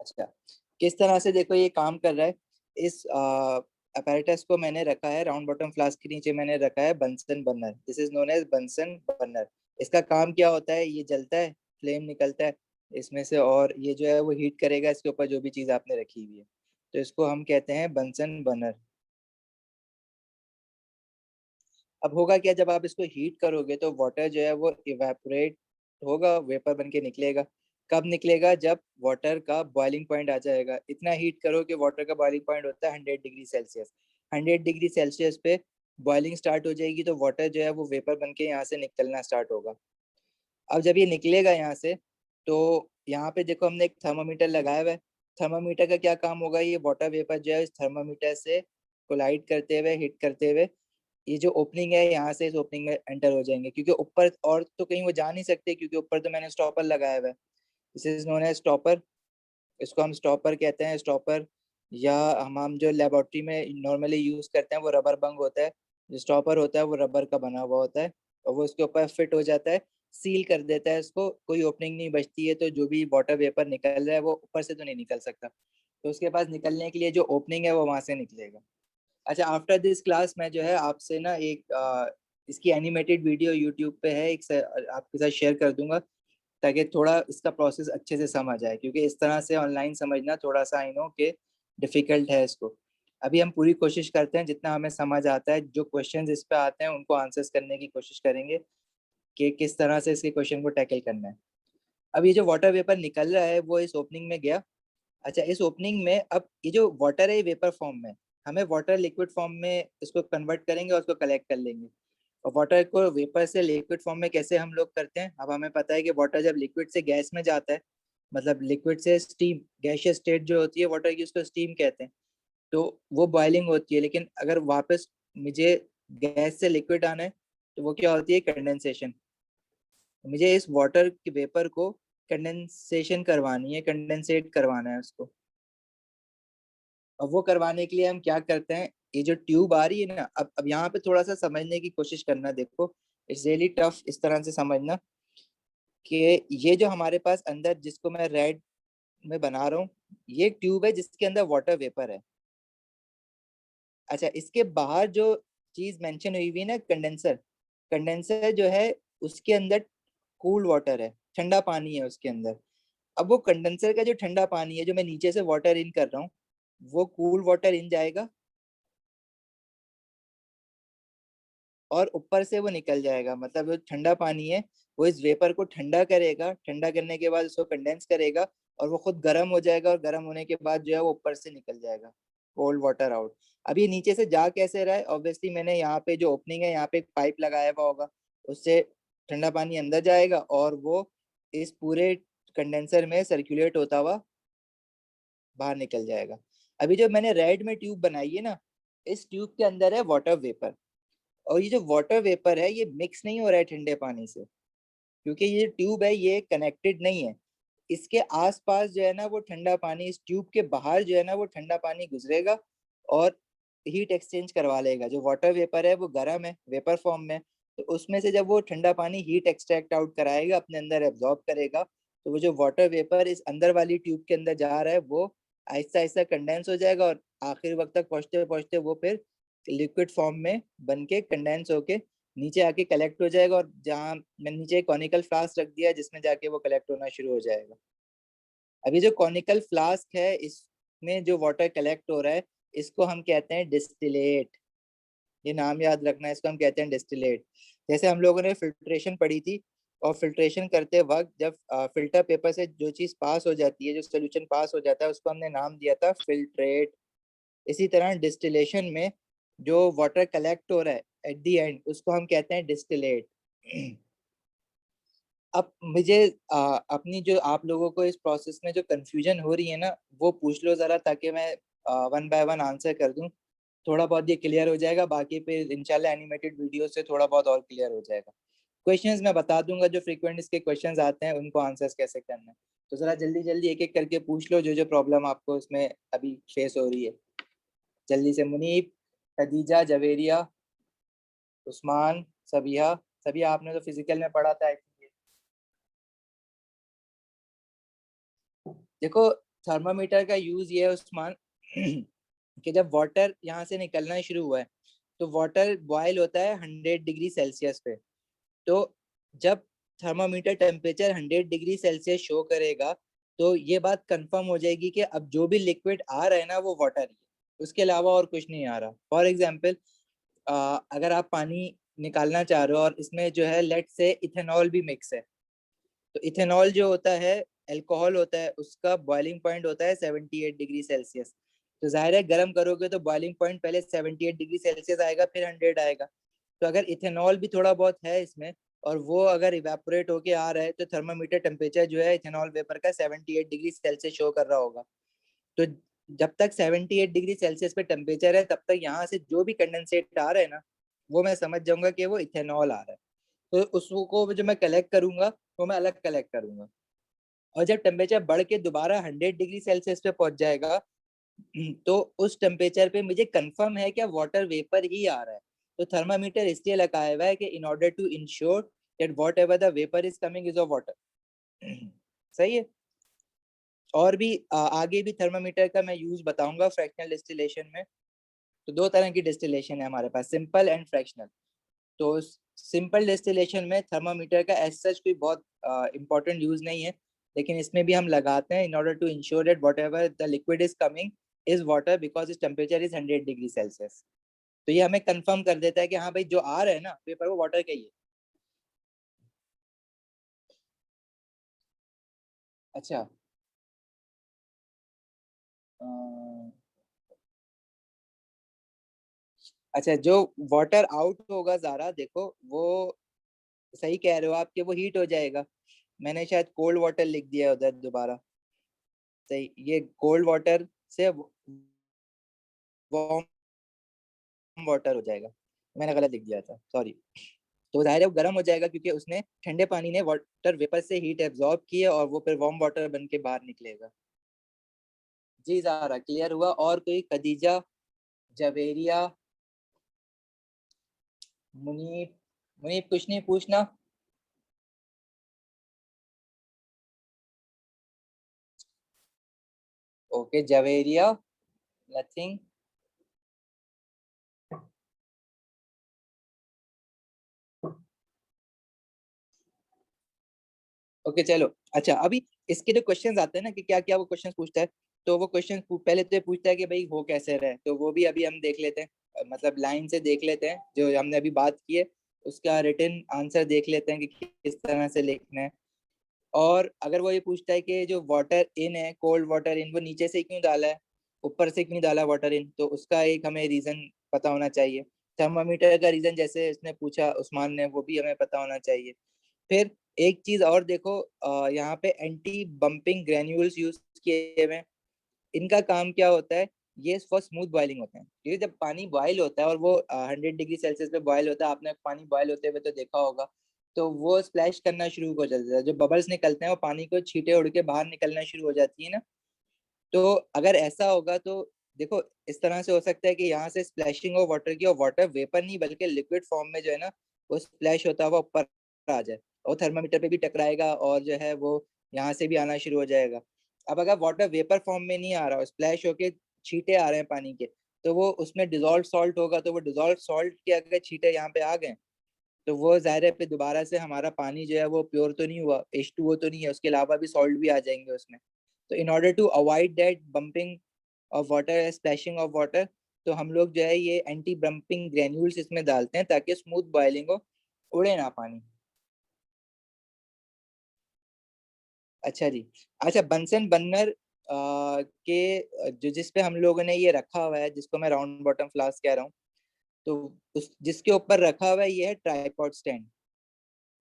अच्छा, किस तरह से देखो ये काम कर रहा है। इस अपैरेटस को मैंने रखा है राउंड बॉटम फ्लास्क के नीचे, मैंने रखा है Bunsen burner. This is known as Bunsen burner. इसका काम क्या होता है, ये जलता है, फ्लेम निकलता है इसमें से, और ये जो है वो हीट करेगा इसके ऊपर जो भी चीज आपने रखी हुई है। तो इसको हम कहते हैं बंसन बर्नर। अब होगा क्या, जब आप इसको हीट करोगे तो वाटर जो है वो इवेपोरेट होगा, वेपर बन के निकलेगा। कब निकलेगा, जब वाटर का बॉइलिंग पॉइंट आ जाएगा। इतना हीट करो कि वाटर का बॉइलिंग पॉइंट होता है 100 डिग्री सेल्सियस। 100 डिग्री सेल्सियस पे बॉइलिंग स्टार्ट हो जाएगी तो वाटर जो है वो वेपर बन के यहाँ से निकलना स्टार्ट होगा। अब जब ये निकलेगा यहाँ से, तो यहाँ पे देखो हमने एक थर्मामीटर लगाया हुआ है। थर्मामीटर का क्या काम होगा, ये वाटर वेपर जो है इस थर्मामीटर से कोलाइड करते हुए, हिट करते हुए, ये जो ओपनिंग है यहाँ से इस ओपनिंग में एंटर हो जाएंगे, क्योंकि ऊपर और तो कहीं वो जा नहीं सकते, क्योंकि ऊपर तो मैंने स्टॉपर लगाया हुआ है। This is known as stopper. इसको हम स्टॉपर कहते हैं, स्टॉपर। या हम जो लेबोरेटरी में नॉर्मली यूज करते हैं वो रबर बंग होता है। जो स्टॉपर होता है वो रबर का बना हुआ होता है, और वो उसके ऊपर फिट हो जाता है, सील कर देता है इसको, कोई ओपनिंग नहीं बचती है, तो जो भी वाटर वेपर निकल रहा है वो ऊपर से तो नहीं निकल सकता। तो उसके पास निकलने के लिए जो ओपनिंग है वो वहां से निकलेगा। अच्छा, आफ्टर दिस क्लास मैं जो है आपसे ना एक इसकी एनिमेटेड वीडियो यूट्यूब पे है, आपके साथ शेयर कर दूंगा, ताकि थोड़ा इसका प्रोसेस अच्छे से समझ आए, क्योंकि इस तरह से ऑनलाइन समझना थोड़ा सा आई नो कि डिफिकल्ट है इसको। अभी हम पूरी कोशिश करते हैं, जितना हमें समझ आता है, जो क्वेश्चंस इस पे आते हैं उनको आंसर्स करने की कोशिश करेंगे कि किस तरह से इसके क्वेश्चन को टैकल करना है। अब ये जो वाटर वेपर निकल रहा है वो इस ओपनिंग में गया। अच्छा, इस ओपनिंग में अब ये जो वाटर है ये वेपर फॉर्म में, हमें वाटर लिक्विड फॉर्म में इसको कन्वर्ट करेंगे और उसको कलेक्ट कर लेंगे। और वाटर को वेपर से लिक्विड फॉर्म में कैसे हम लोग करते हैं, अब हमें पता है कि वाटर जब लिक्विड से गैस में जाता है, मतलब लिक्विड से स्टीम, गैसियस स्टेट जो होती है वाटर की उसको स्टीम कहते हैं, तो वो बॉइलिंग होती है। लेकिन अगर वापस मुझे गैस से लिक्विड आना है तो वो क्या होती है, कंडेंसेशन। मुझे इस वाटर के वेपर को कंडेंसेशन करवानी है, कंडेंसेट करवाना है उसको। अब वो करवाने के लिए हम क्या करते हैं, ये जो ट्यूब आ रही है ना, अब यहाँ पे थोड़ा सा समझने की कोशिश करना, देखो इट्स रियली टफ इस तरह से समझना कि ये जो हमारे पास अंदर जिसको मैं रेड में बना रहा हूँ, ये एक ट्यूब है जिसके अंदर वाटर वेपर है। अच्छा, इसके बाहर जो चीज मेंशन हुई हुई है ना, कंडेंसर, कंडेंसर जो है उसके अंदर कूल वाटर है, ठंडा पानी है उसके अंदर। अब वो कंडेंसर का जो ठंडा पानी है जो मैं नीचे से वाटर इन कर रहा हूँ, वो कूल वाटर इन जाएगा और ऊपर से वो निकल जाएगा। मतलब जो ठंडा पानी है वो इस वेपर को ठंडा करेगा, ठंडा करने के बाद उसको कंडेंस करेगा, और वो खुद गर्म हो जाएगा, और गर्म होने के बाद जो है वो ऊपर से निकल जाएगा, कोल्ड वाटर आउट। अब ये नीचे से जा कैसे रहा है, ऑब्वियसली मैंने यहाँ पे जो ओपनिंग है यहाँ पे एक पाइप लगाया हुआ होगा, उससे ठंडा पानी अंदर जाएगा और वो इस पूरे कंडेंसर में सर्कुलेट होता हुआ बाहर निकल जाएगा। अभी जो मैंने रेड में ट्यूब बनाई है ना, इस ट्यूब के अंदर है वाटर वेपर, और ये जो वाटर वेपर है ये मिक्स नहीं हो रहा है ठंडे पानी से, क्योंकि ये ट्यूब है ये कनेक्टेड नहीं है। इसके आसपास जो है ना वो ठंडा पानी, इस ट्यूब के बाहर जो है ना वो ठंडा पानी गुजरेगा और हीट एक्सचेंज करवा लेगा। जो वाटर वेपर है वो गर्म है, वेपर फॉर्म में, तो उसमें से जब वो ठंडा पानी हीट एक्सट्रैक्ट आउट कराएगा, अपने अंदर एब्जॉर्ब करेगा, तो वो जो वाटर वेपर इस अंदर वाली ट्यूब के अंदर जा रहा है वो आहिस्ता आहिस्ता कंडेंस हो जाएगा, और आखिर वक्त तक पहुंचते पहुंचते वो फिर लिक्विड फॉर्म में बन के कंडेंस होके नीचे आके कलेक्ट हो जाएगा। और जहाँ मैंने नीचे एक कॉनिकल फ्लास्क रख दिया जिसमें जाके वो कलेक्ट होना शुरू हो जाएगा। अभी जो कॉनिकल फ्लास्क है इसमें जो वाटर कलेक्ट हो रहा है, इसको हम कहते हैं डिस्टिलेट। ये नाम याद रखना है, इसको हम कहते हैं डिस्टिलेट। जैसे हम लोगों ने फिल्ट्रेशन पढ़ी थी, और फिल्ट्रेशन करते वक्त जब फिल्टर पेपर से जो चीज पास हो जाती है, जो सोल्यूशन पास हो जाता है, उसको हमने नाम दिया था फिल्ट्रेट। इसी तरह डिस्टिलेशन में जो वाटर कलेक्ट हो रहा है एट द एंड, उसको हम कहते हैं डिस्टिलेट। अब मुझे अपनी जो आप लोगों को इस प्रोसेस में जो कंफ्यूजन हो रही है ना, वो पूछ लो जरा, ताकि मैं वन बाय वन आंसर कर दूं। थोड़ा बहुत ये क्लियर हो जाएगा, बाकी फिर इंशाल्लाह एनिमेटेड वीडियो से थोड़ा बहुत और क्लियर हो जाएगा। क्वेश्चंस मैं बता दूंगा, जो फ्रीक्वेंट इसके क्वेश्चंस आते हैं उनको आंसर्स कैसे करना है। तो जरा जल्दी जल्दी एक एक करके पूछ लो, जो जो प्रॉब्लम आपको इसमें अभी फेस हो रही है। जल्दी से, मुनीब, खदीजा, जवेरिया, उस्मान, सबिया। सबिया आपने तो फिजिकल में पढ़ा था I think। देखो, थर्मामीटर का यूज ये है उस्मान कि जब वाटर यहाँ से निकलना शुरू हुआ है तो वाटर बॉयल होता है 100 डिग्री सेल्सियस पे। तो जब thermometer temperature 100 degree Celsius show करेगा तो ये बात कंफर्म हो जाएगी कि अब जो भी लिक्विड आ रहा है ना वो वाटर ही है, उसके अलावा और कुछ नहीं आ रहा। फॉर एग्जाम्पल अगर आप पानी निकालना चाह रहे हो और इसमें जो है लेट से इथेनॉल भी मिक्स है, तो इथेनॉल जो होता है अल्कोहल होता है, उसका बॉइलिंग पॉइंट होता है 78 डिग्री सेल्सियस। तो जाहिर है गर्म करोगे तो बॉइलिंग पॉइंट पहले 78 डिग्री सेल्सियस आएगा फिर 100 आएगा। तो अगर इथेनॉल भी थोड़ा बहुत है इसमें और वो अगर इवेपोरेट होके आ रहा है तो थर्मामीटर टेम्परेचर जो है इथेनॉल वेपर का 78 डिग्री सेल्सियस शो कर रहा होगा। तो जब तक 78 डिग्री सेल्सियस पे टेम्परेचर है तब तक यहाँ से जो भी कंडेंसेट आ रहा है ना वो मैं समझ जाऊंगा कि वो इथेनॉल आ रहा है। तो उसको जो मैं कलेक्ट करूंगा वो मैं अलग कलेक्ट करूंगा। और जब टेम्परेचर बढ़ के दोबारा 100 डिग्री सेल्सियस पे पहुंच जाएगा तो उस टेम्परेचर पे मुझे कंफर्म है कि वाटर वेपर ही आ रहा है। तो थर्मामीटर इसलिए लगाया हुआ है कि in order to ensure that whatever the vapour is coming is of water. सही है। और भी आगे भी थर्मामीटर का मैं यूज बताऊंगा फ्रैक्शनल डिस्टिलेशन में। तो दो तरह की डिस्टिलेशन है हमारे पास, सिंपल एंड फ्रैक्शनल। तो सिंपल डिस्टिलेशन में थर्मामीटर का एज सच कोई बहुत इंपॉर्टेंट यूज नहीं है, लेकिन इसमें भी हम लगाते हैं in order to ensure that whatever the liquid is coming is water because इस टेम्परेचर इज 100 डिग्री सेल्सियस। तो ये हमें कंफर्म कर देता है कि हाँ भाई जो आ रहा है ना पेपर वो वाटर का ही है। अच्छा। अच्छा, जो वाटर आउट होगा ज़ारा, देखो वो सही कह रहे हो आप कि वो हीट हो जाएगा। मैंने शायद कोल्ड वाटर लिख दिया है उधर दोबारा। सही, ये कोल्ड वाटर से वार्म वाटर हो जाएगा। मैंने गलत लिख दिया था, सॉरी। तो जाहिर है वो गर्म हो जाएगा क्योंकि उसने ठंडे पानी ने वाटर वेपर से हीट एब्जॉर्ब की है और वो फिर वार्म वाटर बन के बाहर निकलेगा। जी ज़ारा क्लियर हुआ। और कोई? खदीजा, जवेरिया, मुनीब? मुनीब कुछ नहीं पूछना? Okay, Javeria nothing. ओके चलो। अच्छा, अभी इसके जो क्वेश्चंस आते हैं ना कि क्या क्या वो क्वेश्चंस पूछता है, तो वो क्वेश्चन पहले तो ये पूछता है कि भाई हो कैसे रहे, तो वो भी अभी हम देख लेते हैं। मतलब लाइन से देख लेते हैं जो हमने अभी बात की है, उसका रिटन आंसर देख लेते हैं कि किस तरह से लिखना है। और अगर वो ये पूछता है कि जो वाटर इन है, कोल्ड वाटर इन, वो नीचे से क्यों डाला है, ऊपर से क्यों डाला वाटर इन, तो उसका एक हमें रीजन पता होना चाहिए। थर्मामीटर का रीजन जैसे इसने पूछा उस्मान ने, वो भी हमें पता होना चाहिए। फिर एक चीज और देखो, यहाँ पे एंटी बम्पिंग ग्रेन्यूल्स यूज किए हुए हैं। इनका काम क्या होता है? ये फॉर स्मूथ बॉइलिंग होते हैं, क्योंकि जब पानी बॉयल होता है और वो 100 डिग्री सेल्सियस पे बॉयल होता है, आपने पानी बॉयल होते हुए तो देखा होगा, तो वो स्प्लैश करना शुरू हो जाता है, जो बबल्स निकलते हैं वो पानी को छींटे उड़ के बाहर निकलना शुरू हो जाती है ना। तो अगर ऐसा होगा तो देखो, इस तरह से हो सकता है कि यहाँ से स्प्लैशिंग हो वाटर की, और वाटर वेपर नहीं बल्कि लिक्विड फॉर्म में जो है ना वो स्प्लैश होता हुआ ऊपर आ जाए और थर्मामीटर पे भी टकराएगा और जो है वो यहाँ से भी आना शुरू हो जाएगा। अब अगर वाटर वेपर फॉर्म में नहीं आ रहा, स्प्लैश होके छींटे आ रहे हैं पानी के, तो वो उसमें डिजोल्व सॉल्ट होगा, तो वो डिजोल्व सॉल्ट के अगर छींटे यहाँ पे आ गए तो वो जाहिर है पे दोबारा से हमारा पानी जो है वो प्योर तो नहीं हुआ, H2O तो नहीं है, उसके अलावा भी सॉल्ट भी आ जाएंगे उसमें। तो in order to avoid that bumping of water, splashing of water, तो हम लोग जो है ये एंटी बम्पिंग ग्रेन्यूल्स इसमें डालते हैं ताकि स्मूथ बॉइलिंग हो, उड़े ना पानी। अच्छा जी। अच्छा, बंसन बर्नर के जो जिस पे हम लोगों ने ये रखा हुआ है, जिसको मैं राउंड बॉटम फ्लास्क कह रहा हूँ, तो उस जिसके ऊपर रखा हुआ है ये है ट्राईपॉड स्टैंड।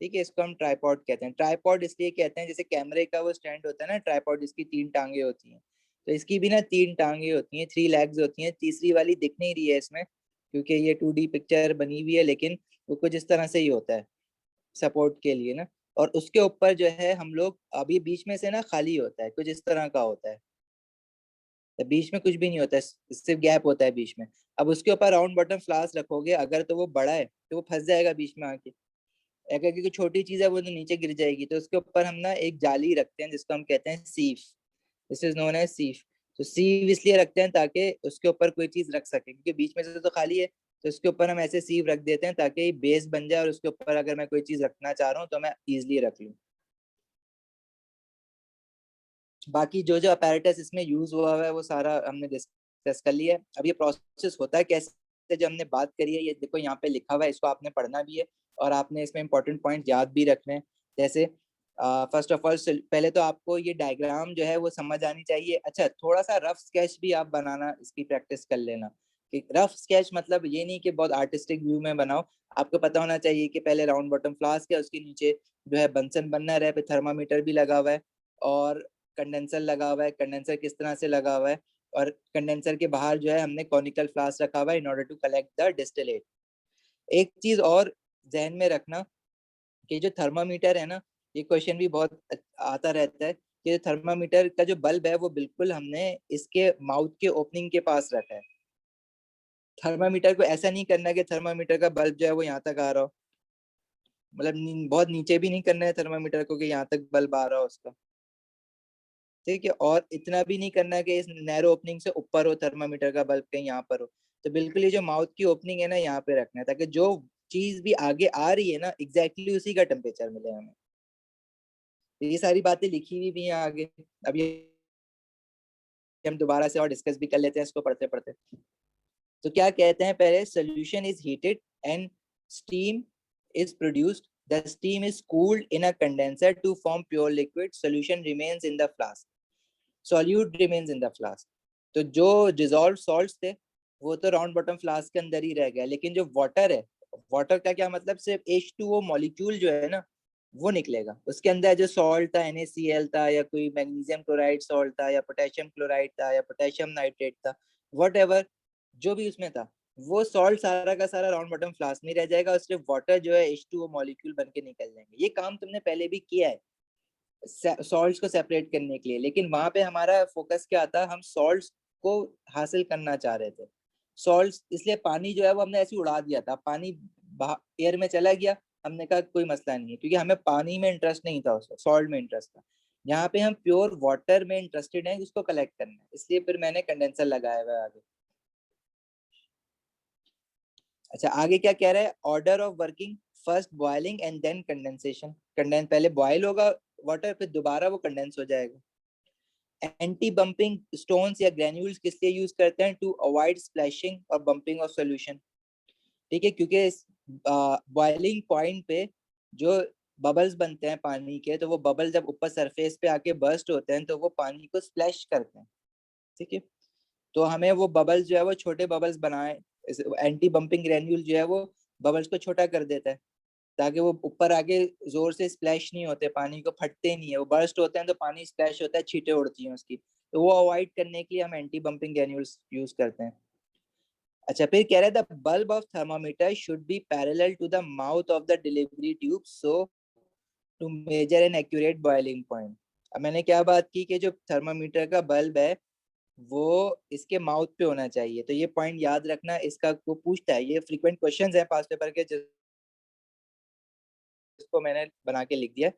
ठीक है, इसको हम ट्राईपॉड कहते हैं। ट्राईपॉड इसलिए कहते हैं जैसे कैमरे का वो स्टैंड होता है ना ट्राईपॉड, जिसकी 3 टांगे होती हैं, तो इसकी भी ना 3 टांगे होती हैं, 3 लेग्स होती हैं, तीसरी वाली दिख नहीं रही है इसमें क्योंकि ये 2D पिक्चर बनी हुई है, लेकिन वो कुछ इस तरह से ही होता है सपोर्ट के लिए ना। और उसके ऊपर जो है हम लोग अभी बीच में से ना खाली होता है, कुछ इस तरह का होता है, तो बीच में कुछ भी नहीं होता है, सिर्फ गैप होता है बीच में। अब उसके ऊपर राउंड बॉटम फ्लास्क रखोगे अगर, तो वो बड़ा है तो वो फंस जाएगा बीच में आके। अगर क्योंकि छोटी चीज है वो तो नीचे गिर जाएगी, तो उसके ऊपर हम ना एक जाली रखते हैं जिसको हम कहते हैं sieve. This is known as sieve. तो सीव इसलिए रखते हैं ताकि उसके ऊपर कोई चीज रख सके, क्योंकि बीच में से तो खाली है, तो उसके ऊपर हम ऐसे सीव रख देते हैं ताकि बेस बन जाए और उसके ऊपर अगर मैं कोई चीज रखना चाह रहा हूँ तो मैं इजिली रख लूँ। बाकी जो जो अपैरेटस इसमें यूज हुआ है वो सारा हमने डिस्कस कर लिया है। अब ये प्रोसेस होता है कैसे, जो हमने बात करी है ये देखो यहाँ पे लिखा हुआ है, इसको आपने पढ़ना भी है और आपने इसमें इंपॉर्टेंट पॉइंट याद भी रखने हैं। जैसे फर्स्ट ऑफ ऑल पहले तो आपको ये डायग्राम जो है वो समझ आनी चाहिए। अच्छा, थोड़ा सा रफ स्केच भी आप बनाना इसकी प्रैक्टिस कर लेना। कि रफ स्केच मतलब ये नहीं कि बहुत आर्टिस्टिक व्यू में बनाओ, आपको पता होना चाहिए कि पहले राउंड बॉटम फ्लास्क है, उसके नीचे जो है बंसन बनना है, पे थर्मामीटर भी लगा हुआ है और कंडेंसर लगा हुआ है। कंडेंसर किस तरह से लगा हुआ है, और कंडेंसर के बाहर जो है हमने कॉनिकल फ्लास्क रखा हुआ है in order to collect the distillate. एक चीज और जहन में रखना कि जो थर्मामीटर है ना, ये क्वेश्चन भी बहुत आता रहता है कि थर्मामीटर का जो बल्ब है वो बिल्कुल हमने इसके माउथ के ओपनिंग के पास रखा है। थर्मामीटर को ऐसा नहीं करना कि थर्मामीटर का बल्ब जो है वो यहाँ तक आ रहा हो, मतलब बहुत नीचे भी नहीं करना है थर्मामीटर को कि यहाँ तक बल्ब आ रहा हो उसका, ठीक है। और इतना भी नहीं करना कि इस नैरो ओपनिंग से ऊपर हो थर्मामीटर का बल्ब, कहीं यहाँ पर हो। तो बिल्कुल ये जो माउथ की ओपनिंग है ना यहाँ पे रखना है, ताकि जो चीज भी आगे आ रही है ना एग्जैक्टली उसी का टेम्परेचर मिले हमें। तो ये सारी बातें लिखी हुई भी हैं आगे। अब ये हम दोबारा से और डिस्कस भी कर लेते हैं इसको पढ़ते पढ़ते। तो क्या कहते हैं, पहले solution is heated and steam is produced. The steam is cooled in a condenser to form pure liquid. Solution remains in the flask. Solute remains in the flask. तो जो dissolved salts थे वो तो राउंड बॉटम फ्लास्क के अंदर ही रह गया, लेकिन जो वाटर है, वाटर का क्या मतलब, सिर्फ H2O मॉलिक्यूल जो है ना वो निकलेगा। उसके अंदर जो सॉल्ट था NaCl था, या कोई मैग्नीशियम क्लोराइड सॉल्ट था, या पोटेशियम क्लोराइड था, या पोटेशियम नाइट्रेट था, वट जो भी उसमें था, वो सॉल्ट सारा का सारा राउंड बॉटम फ्लास्क में रह जाएगा और सिर्फ वाटर जो है H2O मॉलिक्यूल बन के निकल जाएंगे। ये काम तुमने पहले भी किया है सॉल्ट्स को सेपरेट करने के लिए, लेकिन वहां पे हमारा फोकस क्या था, हम सॉल्ट्स को हासिल करना चाह रहे थे। सॉल्ट्स इसलिए पानी जो है वो हमने ऐसे उड़ा दिया था, पानी एयर में चला गया, हमने कहा कोई मसला नहीं है, क्योंकि हमें पानी में इंटरेस्ट नहीं था, उसको सॉल्ट में इंटरेस्ट था। यहाँ पे हम प्योर वाटर में इंटरेस्टेड हैं, उसको कलेक्ट करना है, इसलिए फिर मैंने कंडेंसर लगाया हुआ है आगे। अच्छा, आगे क्या कह रहा है, order of working, first boiling and then condensation. Condense पहले बॉयल होगा वाटर, फिर दोबारा वो कंडेंस हो जाएगा। एंटी बंपिंग स्टोन्स या ग्रेन्यूल्स किस लिए यूज करते हैं, टू अवॉइड स्प्लैशिंग और बंपिंग ऑफ सॉल्यूशन, ठीक है। क्योंकि बॉइलिंग पॉइंट पे जो बबल्स बनते हैं पानी के, तो वो बबल जब ऊपर सरफेस पे आके बर्स्ट होते हैं तो वो पानी को स्प्लैश करते हैं, ठीक है। तो हमें वो बबल्स जो है वो छोटे बबल्स बनाए, एंटी बंपिंग ग्रेन्यूल जो है वो बबल्स को छोटा कर देता है, ताकि वो ऊपर आगे जोर से स्प्लैश नहीं होते, पानी को फटते नहीं है, वो बर्स्ट होते हैं तो पानी स्प्लैश होता है, छींटे उड़ती हैं उसकी, तो वो अवॉइड करने के लिए हम एंटी बंपिंग ग्रेन्यूल्स यूज करते हैं। अच्छा, फिर कह रहे हैं the bulb of thermometer should be parallel to the mouth of the delivery tube so to measure an accurate boiling point. अब मैंने क्या बात की कि जो थर्मामीटर का बल्ब है वो इसके माउथ पे होना चाहिए, तो ये पॉइंट याद रखना, इसका वो पूछता है, ये फ्रीक्वेंट क्वेश्चंस है पास पेपर के जिसको मैंने बना के लिख दिया।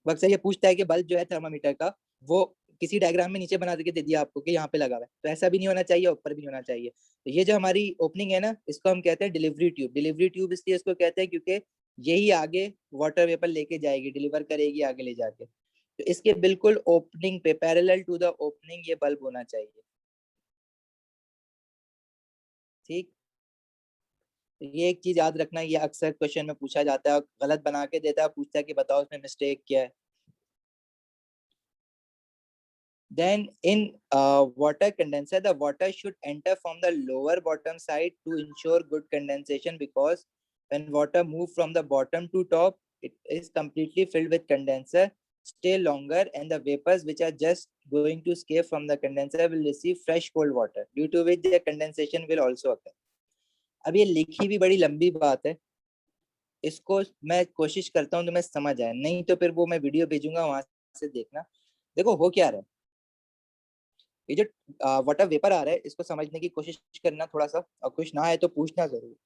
वो अक्सर ये पूछता है कि बल्ब जो है थर्मामीटर का वो किसी डायग्राम में नीचे बना के दे दिया आपको कि यहाँ पे लगा हुआ है, तो ऐसा भी नहीं होना चाहिए, ऊपर भी नहीं होना चाहिए। तो ये जो हमारी ओपनिंग है ना, इसको हम कहते हैं डिलीवरी ट्यूब। डिलीवरी ट्यूब इसलिए इसको कहते हैं क्योंकि यही आगे वाटर वेपर लेके जाएगी, डिलीवर करेगी आगे ले जाके। तो इसके बिल्कुल ओपनिंग पे पैरेलल टू द ओपनिंग ये बल्ब होना चाहिए, ठीक। तो ये एक चीज याद रखना, ये अक्सर क्वेश्चन में पूछा जाता है, गलत बना के देता है, पूछता है कि बताओ उसमें मिस्टेक क्या है। Then in water condenser, the water should enter from the lower bottom side to ensure good condensation, because when water move from the bottom to top, it is completely filled with condenser, stay longer, and the vapors which are just going to escape from the condenser will receive fresh cold water, due to which the condensation will also occur. अब ये लिखी भी बड़ी लंबी बात है, इसको मैं कोशिश करता हूँ तो मैं समझ आए, नहीं तो फिर वो मैं वीडियो भेजूंगा वहां से देखना। देखो हो क्या रहा है, ये जो वाटर वेपर आ रहा है इसको समझने की कोशिश करना थोड़ा सा, और कुछ ना आए तो पूछना जरूर।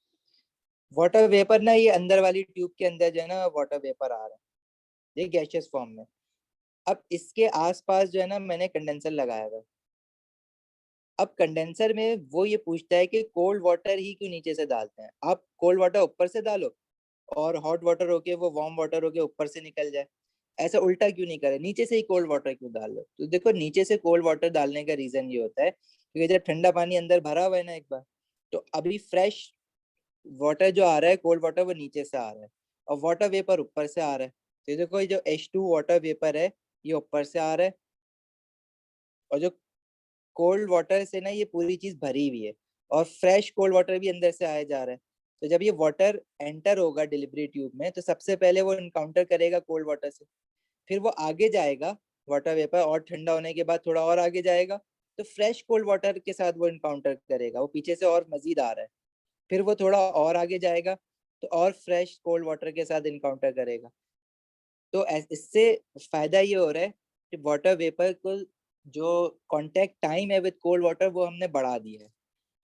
वाटर वेपर ना, ये अंदर वाली ट्यूब के अंदर जो है ना वाटर वेपर आ रहा है, ये गैसियस फॉर्म में। अब इसके आसपास जो है ना मैंने कंडेंसर लगाया हुआ है। अब कंडेंसर में वो ये पूछता है कि कोल्ड वाटर ही क्यों नीचे से डालते हैं, आप कोल्ड वाटर ऊपर से डालो और हॉट वाटर होके वो वार्म वाटर होके ऊपर से निकल जाए। ऐसा उल्टा क्यों नहीं करे, नीचे से ही कोल्ड वाटर क्यों डाल लो। तो देखो नीचे से कोल्ड वाटर डालने का रीजन ये होता है क्योंकि जब ठंडा पानी अंदर भरा हुआ है ना एक बार, तो अभी फ्रेश वाटर जो आ रहा है, कोल्ड वाटर, वो नीचे से आ रहा है और वाटर वेपर ऊपर से आ रहा है। तो ये देखो ये जो H2 वाटर वेपर है ये ऊपर से आ रहा है और जो कोल्ड वाटर से ना ये पूरी चीज भरी हुई है और फ्रेश कोल्ड वाटर भी अंदर से आया जा रहा है। तो जब ये वाटर एंटर होगा डिलीवरी ट्यूब में तो सबसे पहले वो इनकाउंटर करेगा कोल्ड वाटर से, फिर वो आगे जाएगा वाटर वेपर और ठंडा होने के बाद थोड़ा और आगे जाएगा तो फ्रेश कोल्ड वाटर के साथ वो इनकाउंटर करेगा, वो पीछे से और मजीद आ रहा है। फिर वो थोड़ा और आगे जाएगा तो और फ्रेश कोल्ड वाटर के साथ इनकाउंटर करेगा। तो इससे फायदा ये हो रहा है कि वाटर वेपर को जो कांटेक्ट टाइम है विद कोल्ड वाटर वो हमने बढ़ा दिया है।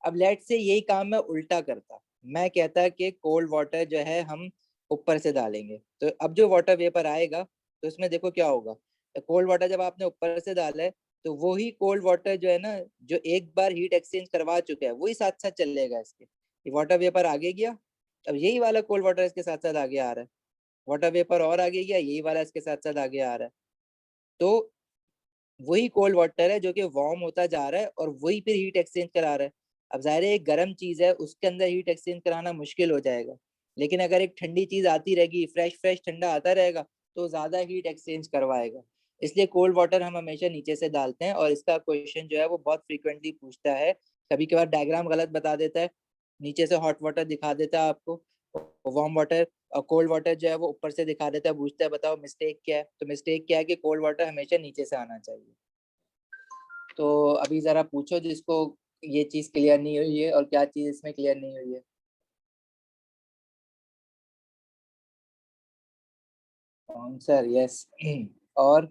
अब लेट से यही काम मैं उल्टा करता, मैं कहता कि कोल्ड वाटर जो है हम ऊपर से डालेंगे, तो अब जो वाटर वेपर आएगा तो इसमें देखो क्या होगा। कोल्ड वाटर जब आपने ऊपर से डाला है तो वही कोल्ड वाटर जो है ना, जो एक बार हीट एक्सचेंज करवा चुका है वही साथ साथ चलेगा इसके। ये वाटर वेपर आगे गया, अब यही वाला कोल्ड वाटर इसके साथ साथ आगे आ रहा है, वाटर वेपर और आगे गया, यही वाला इसके साथ साथ आगे आ रहा है। तो वही कोल्ड वाटर है जो कि वार्म होता जा रहा है और वही फिर हीट एक्सचेंज करा रहा है। अब जाहिर है एक गर्म चीज है उसके अंदर हीट एक्सचेंज कराना मुश्किल हो जाएगा, लेकिन अगर एक ठंडी चीज आती रहेगी, फ्रेश फ्रेश ठंडा आता रहेगा, तो ज्यादा हीट एक्सचेंज करवाएगा। इसलिए कोल्ड वाटर हम हमेशा नीचे से डालते हैं और इसका क्वेश्चन जो है वो बहुत फ्रीक्वेंटली पूछता है। कभी कभार डायग्राम गलत बता देता है, नीचे से हॉट वाटर दिखा देता है आपको, वार्म वाटर और कोल्ड वाटर जो है वो ऊपर से दिखा देता है, पूछता है बताओ मिस्टेक क्या है। तो मिस्टेक क्या है कि कोल्ड वाटर हमेशा नीचे से आना चाहिए। तो अभी जरा पूछो जिसको ये चीज क्लियर नहीं हुई है और क्या चीज इसमें क्लियर नहीं हुई है। Answer yes. और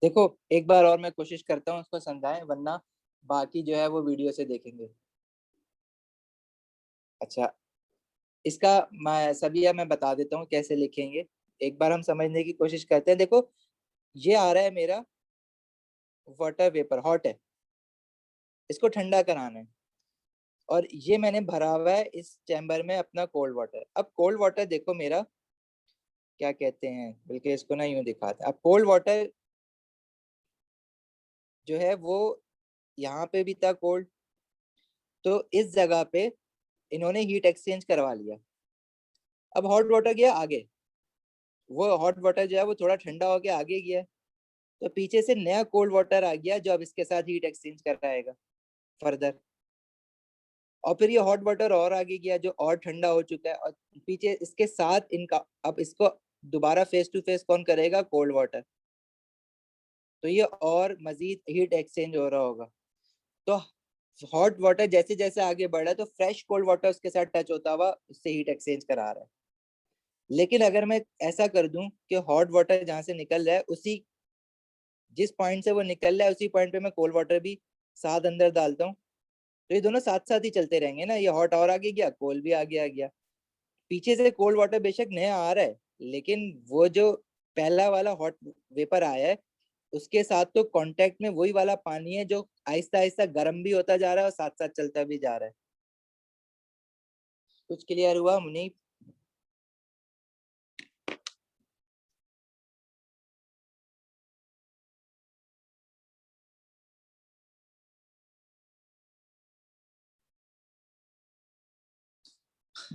देखो एक बार और मैं कोशिश करता हूँ उसको समझाएं, वरना बाकी जो है वो वीडियो से देखेंगे। अच्छा, इसका मैं बता देता हूँ कैसे लिखेंगे। एक बार हम समझने की कोशिश करते हैं। देखो ये आ रहा है मेरा वाटर वेपर, हॉट है, इसको ठंडा कराना है और ये मैंने भरा हुआ है इस चैम्बर में अपना कोल्ड वाटर। अब कोल्ड वाटर देखो मेरा क्या कहते हैं, बल्कि इसको ना यूं दिखाते, अब कोल्ड वाटर जो है वो यहाँ पे भी था कोल्ड, तो इस जगह पे इन्होंने हीट एक्सचेंज करवा लिया। अब हॉट वाटर गया आगे, वो हॉट वाटर जो है वो थोड़ा ठंडा होके आगे गया, तो पीछे से नया कोल्ड वाटर आ गया जो अब इसके साथ हीट एक्सचेंज कर पाएगा फर्दर। और फिर ये हॉट वाटर और आगे गया जो और ठंडा हो चुका है और पीछे इसके साथ इनका, अब इसको दोबारा फेस टू फेस कौन करेगा, कोल्ड वाटर। तो ये और मजीद हीट एक्सचेंज हो रहा होगा। तो हॉट वाटर जैसे जैसे आगे बढ़ा है तो फ्रेश कोल्ड वाटर उसके साथ टच होता हुआ उससे हीट एक्सचेंज करा रहा है। लेकिन अगर मैं ऐसा कर दूं कि हॉट वाटर जहां से निकल रहा है उसी, जिस पॉइंट से वो निकल रहा है उसी पॉइंट पे मैं कोल्ड वाटर भी साथ अंदर डालता हूँ, तो ये दोनों साथ साथ ही चलते रहेंगे ना, ये हॉट और आगे गया, कोल्ड भी आगे आ गया। पीछे से कोल्ड वाटर बेशक नया आ रहा है, लेकिन वो जो पहला वाला हॉट वेपर आया है उसके साथ तो कांटेक्ट में वही वाला पानी है जो आहिस्ता आहिस्ता गर्म भी होता जा रहा है और साथ साथ चलता भी जा रहा है। कुछ क्लियर हुआ मुनीब?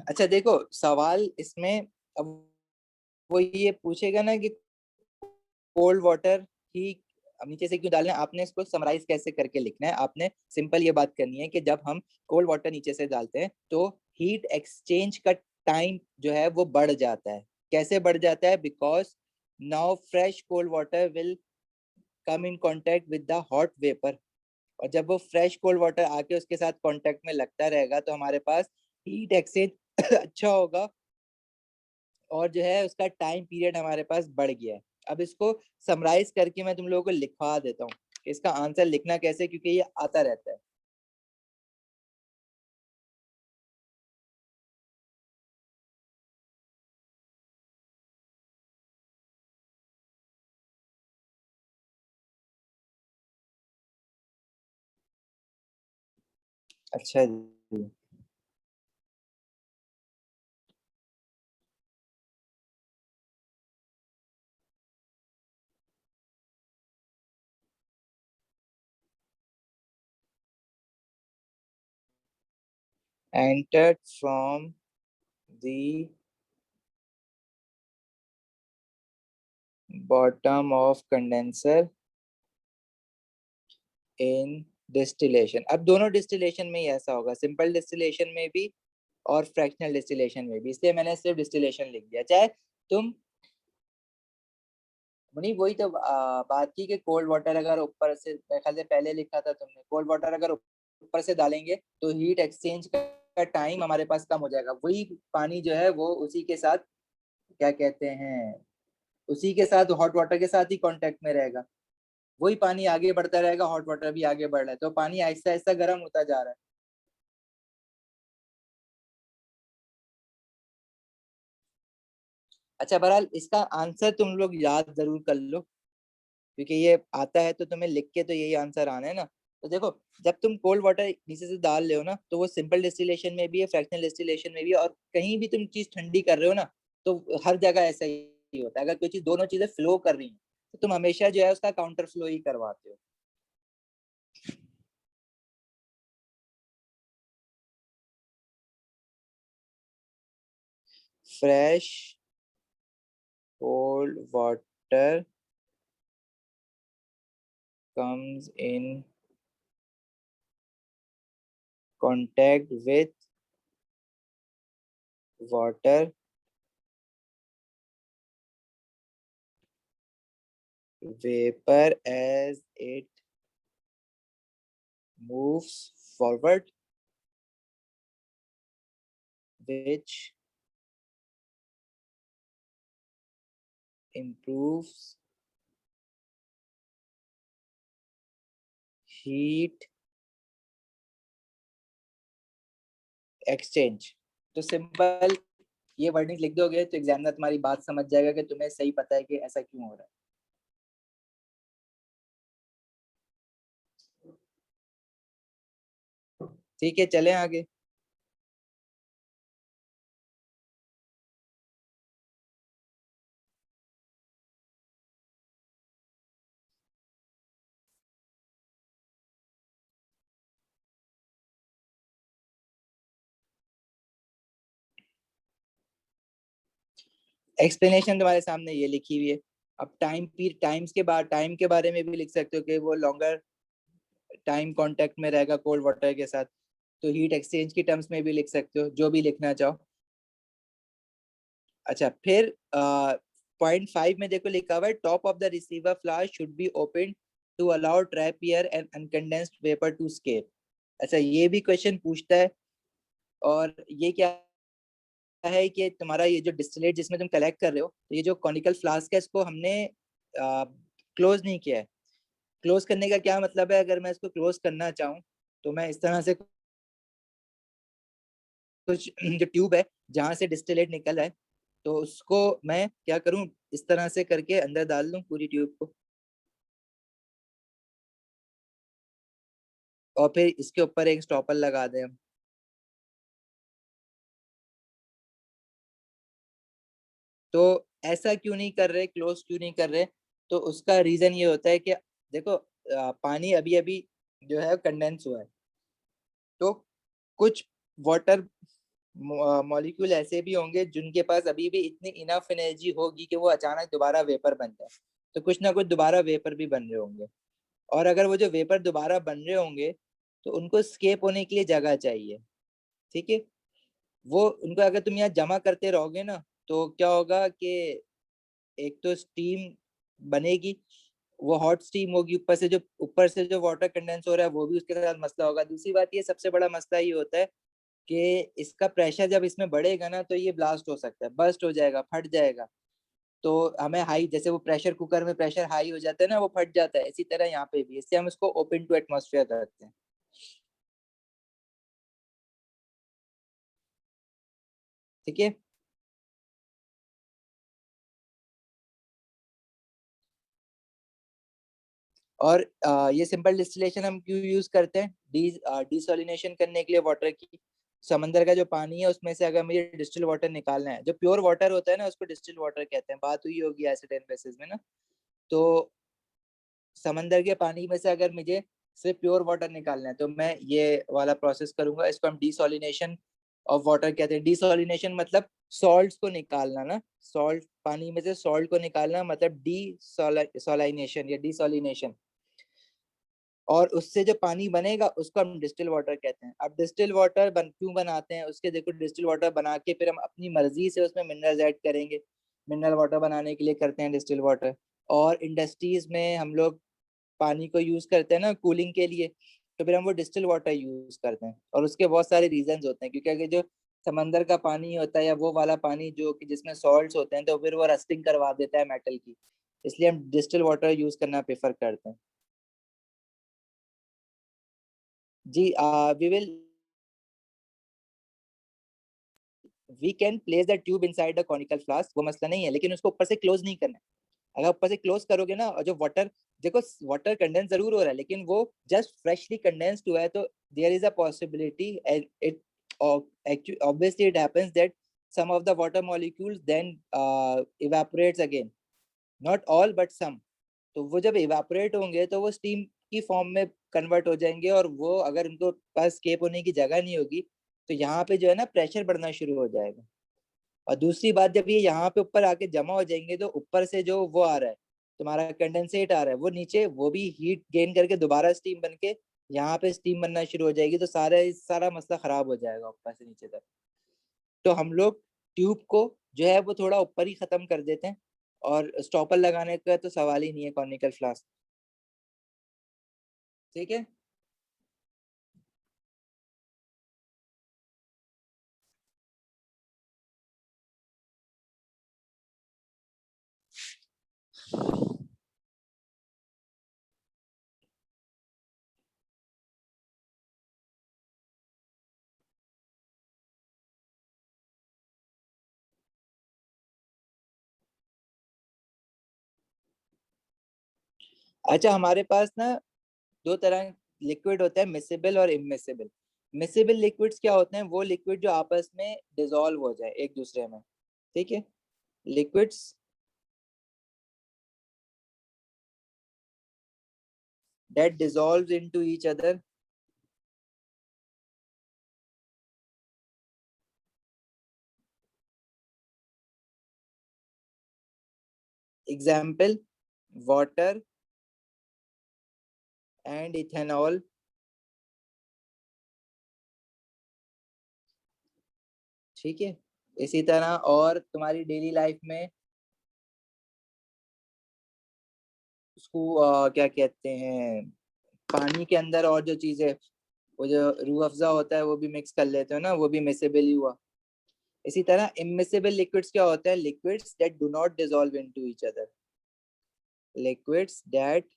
अच्छा देखो सवाल इसमें, अब वो ये पूछेगा ना कि कोल्ड वाटर ही अब नीचे से क्यों डालना है, आपने इसको समराइज कैसे करके लिखना है। आपने सिंपल ये बात करनी है कि जब हम कोल्ड वाटर नीचे से डालते हैं तो हीट एक्सचेंज का टाइम जो है वो बढ़ जाता है। कैसे बढ़ जाता है, because now fresh cold water will come in contact with the hot vapour, और जब वो फ्रेश कोल्ड वाटर आके उसके साथ कांटेक्ट में लगता रहेगा तो हमारे पास हीट एक्सचेंज अच्छा होगा और जो है उसका टाइम पीरियड हमारे पास बढ़ गया है। अब इसको समराइज करके मैं तुम लोगों को लिखवा देता हूँ इसका आंसर लिखना कैसे, क्योंकि ये आता रहता है। अच्छा जी। entered from the bottom of condenser in distillation. अब दोनों डिस्टिलेशन में ही ऐसा होगा, सिंपल डिस्टिलेशन में भी और फ्रैक्शनल डिस्टिलेशन में भी, इसलिए मैंने सिर्फ डिस्टिलेशन लिख दिया। चाहे तुम मुनी वही तो बात की कि कोल्ड वाटर अगर ऊपर से, मेरे ख्याल से पहले लिखा था तुमने, कोल्ड वाटर अगर ऊपर से डालेंगे तो हीट एक्सचेंज का टाइम हमारे पास कम हो जाएगा। वही पानी जो है वो उसी के साथ, क्या कहते हैं, उसी के साथ हॉट वाटर के साथ ही कांटेक्ट में रहेगा। वही पानी आगे बढ़ता रहेगा, हॉट वाटर भी आगे बढ़ रहा है, तो पानी आहिस्ता आहिस्ता गर्म होता जा रहा है। अच्छा बहरहाल इसका आंसर तुम लोग याद जरूर कर लो, क्योंकि ये आता है तो तुम्हें लिख के तो यही आंसर आना है ना। तो देखो, जब तुम कोल्ड वाटर नीचे से डाल रहे हो ना, तो वो सिंपल डिस्टिलेशन में भी है, फ्रैक्शनल डिस्टिलेशन में भी है, और कहीं भी तुम चीज ठंडी कर रहे हो ना, तो हर जगह ऐसा ही होता है। अगर कोई चीज, दोनों चीजें फ्लो कर रही हैं, तो तुम हमेशा जो है उसका काउंटर फ्लो ही करवाते हो। Fresh cold water comes in contact with water vapor as it moves forward, which improves heat exchange। तो सिंपल ये वर्डिंग लिख दोगे तो एग्जामिनर तुम्हारी बात समझ जाएगा कि तुम्हें सही पता है कि ऐसा क्यों हो रहा है। ठीक है, चलें आगे। एक्सप्लेनेशन तुम्हारे सामने ये लिखी हुई है। अब टाइम्स के बाद टाइम के बारे में भी लिख सकते हो कि वो लॉन्गर टाइम कांटेक्ट में रहेगा कोल्ड वाटर के साथ। तो हीट एक्सचेंज की टर्म्स में भी लिख सकते हो, जो भी लिखना चाहो। अच्छा, फिर पॉइंट 5 में देखो लिखा हुआ है, top of the receiver flask should be open to allow trap air and uncondensed vapour to escape. अच्छा, ये भी क्वेश्चन पूछता है। और ये क्या है कि तुम्हारा ये जो डिस्टिलेट जिसमें तुम कलेक्ट कर रहे हो, तो ये जो कॉनिकल फ्लास्क है, इसको हमने क्लोज नहीं किया है। क्लोज करने का क्या मतलब है, अगर मैं इसको क्लोज करना चाहूँ, तो मैं इस तरह से कुछ जो ट्यूब है जहां से डिस्टिलेट निकल रहा है, तो उसको मैं क्या करूं, इस तरह से करके अंदर डाल दूं पूरी ट्यूब को, और फिर इसके ऊपर एक स्टॉपर लगा दें हम। तो ऐसा क्यों नहीं कर रहे, क्लोज क्यों नहीं कर रहे? तो उसका रीजन ये होता है कि देखो, पानी अभी अभी जो है कंडेंस हुआ है, तो कुछ वाटर मॉलिक्यूल ऐसे भी होंगे जिनके पास अभी भी इतनी इनफ एनर्जी होगी कि वो अचानक दोबारा वेपर बन जाए। तो कुछ ना कुछ दोबारा वेपर भी बन रहे होंगे। और अगर वो जो वेपर दोबारा बन रहे होंगे, तो उनको स्केप होने के लिए जगह चाहिए। ठीक है, वो उनको अगर तुम यहाँ जमा करते रहोगे ना, तो क्या होगा कि एक तो स्टीम बनेगी, वो हॉट स्टीम होगी, ऊपर से जो वाटर कंडेंस हो रहा है वो भी उसके साथ मसला होगा। दूसरी बात, ये सबसे बड़ा मसला ये होता है कि इसका प्रेशर जब इसमें बढ़ेगा ना, तो ये ब्लास्ट हो सकता है, बर्स्ट हो जाएगा, फट जाएगा। तो हमें हाई, जैसे वो प्रेशर कुकर में प्रेशर हाई हो जाता है ना, वो फट जाता है, इसी तरह यहाँ पे भी, इससे हम इसको ओपन टू एटमोसफियर रखते हैं। ठीक है। और ये सिंपल डिस्टिलेशन हम क्यों यूज करते हैं? डिसोलिनेशन करने के लिए वाटर की। समंदर का जो पानी है उसमें से अगर मुझे डिस्टिल वाटर निकालना है, जो प्योर वाटर होता है ना उसको डिस्टिल वाटर कहते हैं, बात हुई होगी एसिड एंड बेसिस में ना। तो समंदर के पानी में से अगर मुझे सिर्फ प्योर वाटर निकालना है तो मैं ये वाला प्रोसेस करूंगा, इसको हम डिसोलिनेशन ऑफ वाटर कहते हैं। डिसोलिनेशन मतलब सॉल्ट्स को निकालना ना, सॉल्ट पानी में से सॉल्ट को निकालना मतलब डिसोलाइनेशन या डिसोलिनेशन। और उससे जो पानी बनेगा उसको हम डिस्टिल वाटर कहते हैं। अब डिस्टिल वाटर क्यों बनाते हैं उसके, देखो डिस्टिल वाटर बना के फिर हम अपनी मर्जी से उसमें मिनरल्स ऐड करेंगे, मिनरल वाटर बनाने के लिए करते हैं डिस्टिल वाटर। और इंडस्ट्रीज में हम लोग पानी को यूज करते हैं ना कूलिंग के लिए, तो फिर हम वो डिस्टिल वाटर यूज करते हैं। और उसके बहुत सारे रीजंस होते हैं, क्योंकि अगर जो समंदर का पानी होता है या वो वाला पानी जो कि जिसमें सॉल्ट्स होते हैं तो फिर वो रस्टिंग करवा देता है मेटल की, इसलिए हम डिस्टिल वाटर यूज करना प्रेफर करते हैं। जी we can place the tube inside the conical flask, वो मसला नहीं है, लेकिन उसको ऊपर से क्लोज नहीं करना है। अगर ऊपर से क्लोज करोगे ना, और जो वाटर, देखो वाटर कंडेंस जरूर हो रहा है लेकिन वो जस्ट फ्रेशली कंडेंस्ड हुआ है, तो there is a possibility it obviously it happens that some of the water molecules then evaporates again, not all but some। तो वो जब इवापोरेट होंगे तो वो स्टीम की फॉर्म में कन्वर्ट हो जाएंगे, और वो अगर उनको पास स्केप होने की जगह नहीं होगी तो यहाँ पे जो है ना प्रेशर बढ़ना शुरू हो जाएगा। और दूसरी बात, जब ये यहाँ पे ऊपर आके जमा हो जाएंगे तो ऊपर से जो वो आ रहा है, तुम्हारा कंडेंसेट आ रहा है, वो नीचे वो भी हीट गेन करके दोबारा स्टीम बन के यहाँ पे स्टीम बनना शुरू हो जाएगी, तो सारा मसला खराब हो जाएगा ऊपर से नीचे तक। तो हम लोग ट्यूब को जो है वो थोड़ा ऊपर ही खत्म कर देते हैं, और स्टॉपर लगाने का तो सवाल ही नहीं है कॉनिकल फ्लास्क। ठीक है। अच्छा, हमारे पास ना दो तरह लिक्विड होते हैं, मिसेबल और इमिसेबल। मिसेबल लिक्विड्स क्या होते हैं? वो लिक्विड जो आपस में डिसॉल्व हो जाए एक दूसरे में। ठीक है, liquids that dissolves into each other। Example, water and ethanol. ठीक है, इसी तरह और तुम्हारी डेली लाइफ में उसको क्या कहते हैं, पानी के अंदर और जो चीजें, वो जो रूह अफ़ज़ा होता है वो भी मिक्स कर लेते हो ना, वो भी मिसेबल ही हुआ। इसी तरह इमिसेबल लिक्विड्स क्या होते हैं? Liquids that do not dissolve into each other. Liquids that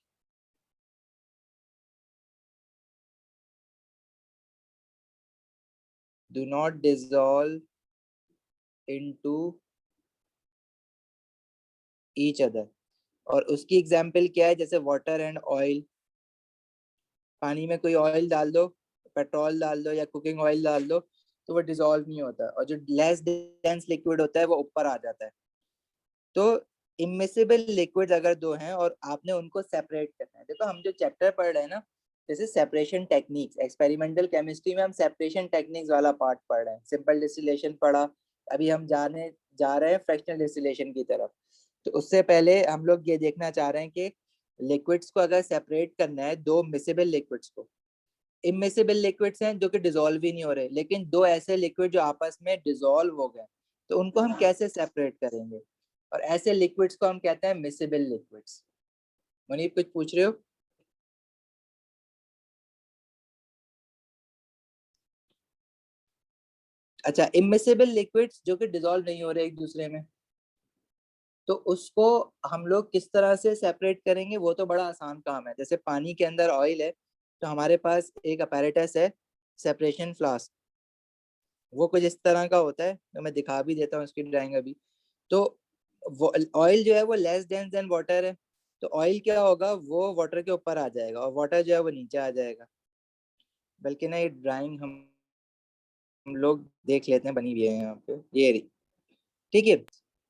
do not dissolve into each other. और उसकी एग्जाम्पल क्या है? जैसे वाटर एंड ऑयल। पानी में कोई ऑयल डाल दो, पेट्रोल डाल दो या कुकिंग ऑयल डाल दो, तो वो डिसॉल्व नहीं होता, और जो लेस डेंस लिक्विड होता है वो ऊपर आ जाता है। तो इमिसिबल लिक्विड अगर दो हैं और आपने उनको सेपरेट करना है, देखो हम जो चैप्टर पढ़ रहे हैं ना, जैसे सेपरेशन टेक्निक्स, एक्सपेरिमेंटल केमिस्ट्री में हम सेपरेशन टेक्निक्स वाला पार्ट पढ़ रहे हैं। सिंपल डिस्टिलेशन पढ़ा, अभी हम जा रहे हैं फ्रैक्शनल डिस्टिलेशन की तरफ। तो उससे पहले हम लोग ये देखना चाह रहे हैं कि लिक्विड्स को अगर सेपरेट करना है, दो मिसेबल लिक्विड्स को, इमिसिबल लिक्विड्स हैं जो कि डिसॉल्व ही नहीं हो रहे, लेकिन दो ऐसे लिक्विड जो आपस में डिसॉल्व हो गए, तो उनको हम कैसे सेपरेट करेंगे? और ऐसे लिक्विड्स को हम कहते हैं मिसिबल लिक्विड्स। मुनीब कुछ पूछ रहे हो? अच्छा, इमिसिबल लिक्विड्स जो कि डिसॉल्व नहीं हो रहे एक दूसरे में, तो उसको हम लोग किस तरह से सेपरेट करेंगे? वो तो बड़ा आसान काम है। जैसे पानी के अंदर ऑयल है, तो हमारे पास एक अपैरेटस है, सेपरेशन फ्लास्क। वो कुछ इस तरह का होता है, तो मैं दिखा भी देता हूँ उसकी ड्राइंग अभी। तो ऑयल जो है वो लेस डेंस देन वाटर है, तो ऑयल क्या होगा, वो वाटर के ऊपर आ जाएगा और वाटर जो है वो नीचे आ जाएगा। बल्कि ना ये ड्राइंग हम लोग देख लेते हैं, बनी हुई है यहाँ पे, ये रही। ठीक है,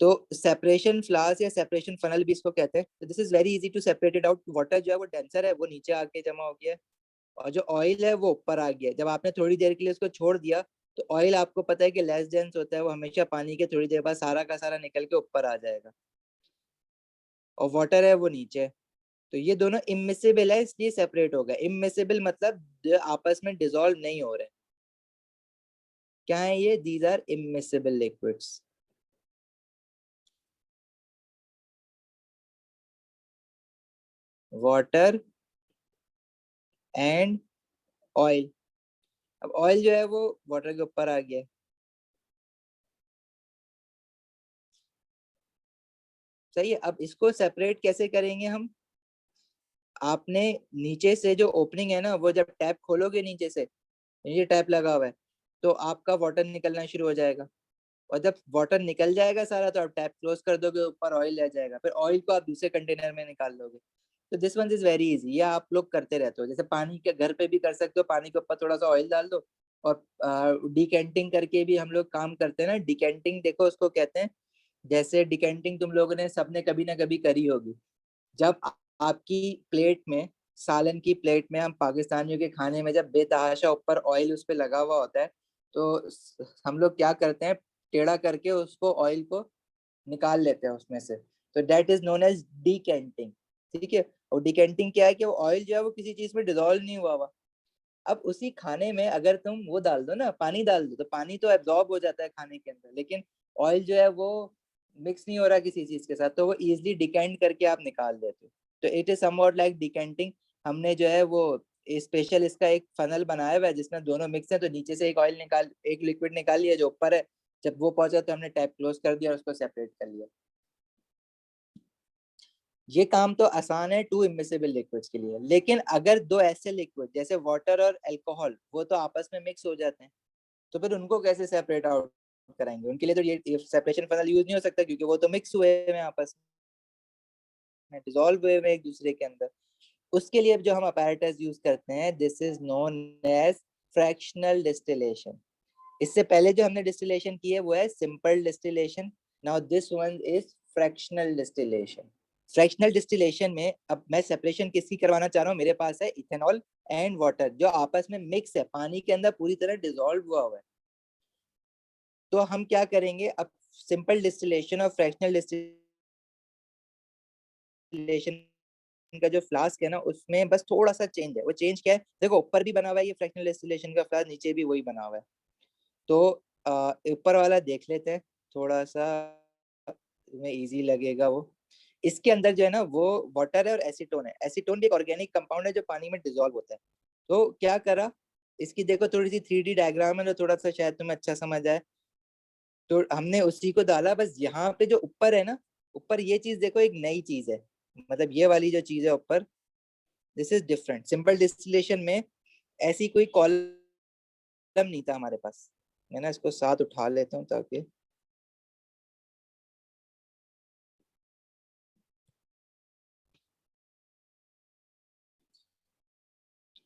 तो सेपरेशन फ्लास या सेपरेशन फनल भी इसको कहते हैं। तो this is very easy to separate it out. Water जो है वो डेंसर है, वो नीचे आके जमा हो गया है, और जो ऑयल है वो ऊपर आ गया है। जब आपने थोड़ी देर के लिए उसको छोड़ दिया, तो ऑयल आपको पता है कि लेस डेंस होता है, वो हमेशा पानी के थोड़ी देर बाद सारा का सारा निकल के ऊपर आ जाएगा, और वाटर है वो नीचे। तो ये दोनों इमिसिबल है, इसलिए सेपरेट हो गए। इमिसिबल मतलब जो आपस में डिसॉल्व नहीं हो रहे। क्या है ये? These are immiscible liquids. Water and oil. अब ऑयल जो है वो वाटर के ऊपर आ गया है। सही है, अब इसको सेपरेट कैसे करेंगे हम? आपने नीचे से जो ओपनिंग है ना, वो जब टैप खोलोगे नीचे से, ये टैप लगा हुआ है, तो आपका वाटर निकलना शुरू हो जाएगा। और जब वाटर निकल जाएगा सारा, तो आप टैप क्लोज कर दोगे, ऊपर ऑयल रह जाएगा, फिर ऑयल को आप दूसरे कंटेनर में निकाल लोगे। तो this one is very easy, ये आप लोग करते रहते हो। जैसे पानी के घर पे भी कर सकते हो, पानी के ऊपर थोड़ा सा ऑयल डाल दो, और डिकेंटिंग करके भी हम लोग काम करते हैं ना। डिकेंटिंग देखो उसको कहते हैं। जैसे डिकेंटिंग तुम लोगों ने सबने कभी ना कभी करी होगी। जब आपकी प्लेट में, सालन की प्लेट में, हम पाकिस्तानियों के खाने में जब बेतहाशा ऊपर ऑयल उस पे लगा हुआ होता है, तो हम लोग क्या करते हैं, टेढ़ा करके उसको, ऑयल को निकाल लेते हैं उसमें से। तो दैट इज नोन एज डिकेंटिंग। ठीक है, और डिकेंटिंग क्या है कि वो ऑयल जो है वो किसी चीज में डिजोल्व नहीं हुआ हुआ। अब उसी खाने में अगर तुम वो डाल दो ना, पानी डाल दो, तो पानी तो एब्जॉर्ब हो जाता है खाने के अंदर, लेकिन ऑयल जो है वो मिक्स नहीं हो रहा किसी चीज के साथ, तो वो इजिली डिकेंट करके आप निकाल देते हो। तो इट इज समवॉट लाइक डिकेंटिंग। हमने जो है वो स्पेशल इसका एक फनल बनाया हुआ है जिसमें दोनों मिक्स है। तो नीचे से एक ऑयल निकाल, एक लिक्विड निकाल लिया जो ऊपर है, जब वो पहुंचा तो हमने टैप क्लोज कर दिया और उसको सेपरेट कर लिया। ये काम तो आसान है टू इमिसिबल लिक्विड्स के लिए। लेकिन अगर दो ऐसे लिक्विड जैसे वाटर और अल्कोहल, वो तो आपस में मिक्स हो जाते हैं, तो फिर उनको कैसे सेपरेट आउट कराएंगे? उनके लिए तो ये सेपरेशन फनल यूज नहीं हो सकता, क्योंकि वो तो मिक्स हुए हैं आपस में, डिसॉल्व हुए हैं एक दूसरे के अंदर। उसके लिए जो हम अपैरेटस यूज करते हैं, this is known as fractional distillation. इससे पहले जो हमने डिस्टिलेशन की है वो है simple distillation. Now this one is fractional distillation. Fractional distillation में अब मैं सेपरेशन किसकी करवाना चाह रहा हूँ, मेरे पास है इथेनॉल एंड वाटर जो आपस में मिक्स है, पानी के अंदर पूरी तरह डिसॉल्व हुआ हुआ है। तो हम क्या करेंगे अब? सिंपल डिस्टिलेशन और फ्रैक्शनल डिस्टिलेशन का जो फ्लास्क है ना, उसमें बस थोड़ा सा चेंज है। वो चेंज क्या है? देखो, ऊपर भी बना हुआ है ये फ्रैक्शनल डिस्टिलेशन का फ्लास्क, नीचे भी वही बना हुआ है। तो ऊपर वाला देख लेते हैं थोड़ा सा, तुम्हें इजी लगेगा वो। इसके अंदर जो है ना, वो वाटर है और एसीटोन है। एसीटोन भी एक ऑर्गेनिक कंपाउंड है जो पानी में डिसॉल्व होता है। तो क्या करा, इसकी देखो थोड़ी सी 3D डायग्राम है, तो थोड़ा सा शायद तुम्हें अच्छा समझ आए। तो हमने उसी को डाला, बस यहाँ पे जो ऊपर है ना, ऊपर ये चीज देखो, एक नई चीज है। मतलब ये वाली जो चीज है ऊपर, this is different. Simple distillation में ऐसी कोई कॉलम नहीं था हमारे पास। मैं ना इसको साथ उठा लेता हूँ ताकि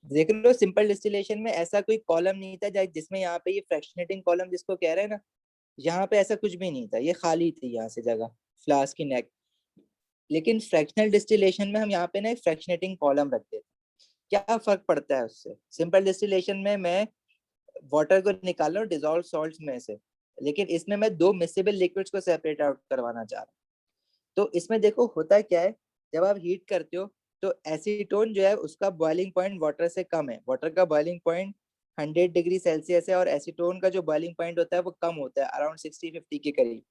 देख लो। सिंपल डिस्टिलेशन में ऐसा कोई कॉलम नहीं था जिसमें यहाँ पे ये फ्रैक्शनेटिंग कॉलम जिसको कह रहे हैं ना, यहाँ पे ऐसा कुछ भी नहीं था, ये खाली थी यहाँ से जगह, फ्लास्क की नेक। लेकिन फ्रैक्शनल डिस्टिलेशन में हम यहाँ पे ना एक फ्रैक्शनेटिंग कॉलम रखते थे। क्या फर्क पड़ता है उससे? सिंपल डिस्टिलेशन में मैं वाटर को निकाल रहा हूँ डिजोल्व सॉल्ट में से, लेकिन इसमें मैं दो मिसेबल लिक्विड्स को सेपरेट आउट करवाना चाह रहा हूँ। तो इसमें देखो होता क्या है, जब आप हीट करते हो, तो एसीटोन जो है उसका बॉइलिंग पॉइंट वाटर से कम है। वाटर का बॉइलिंग पॉइंट 100 डिग्री सेल्सियस है, और एसीटोन का जो बॉइलिंग पॉइंट होता है वो कम होता है, अराउंड 60-50 के करीब।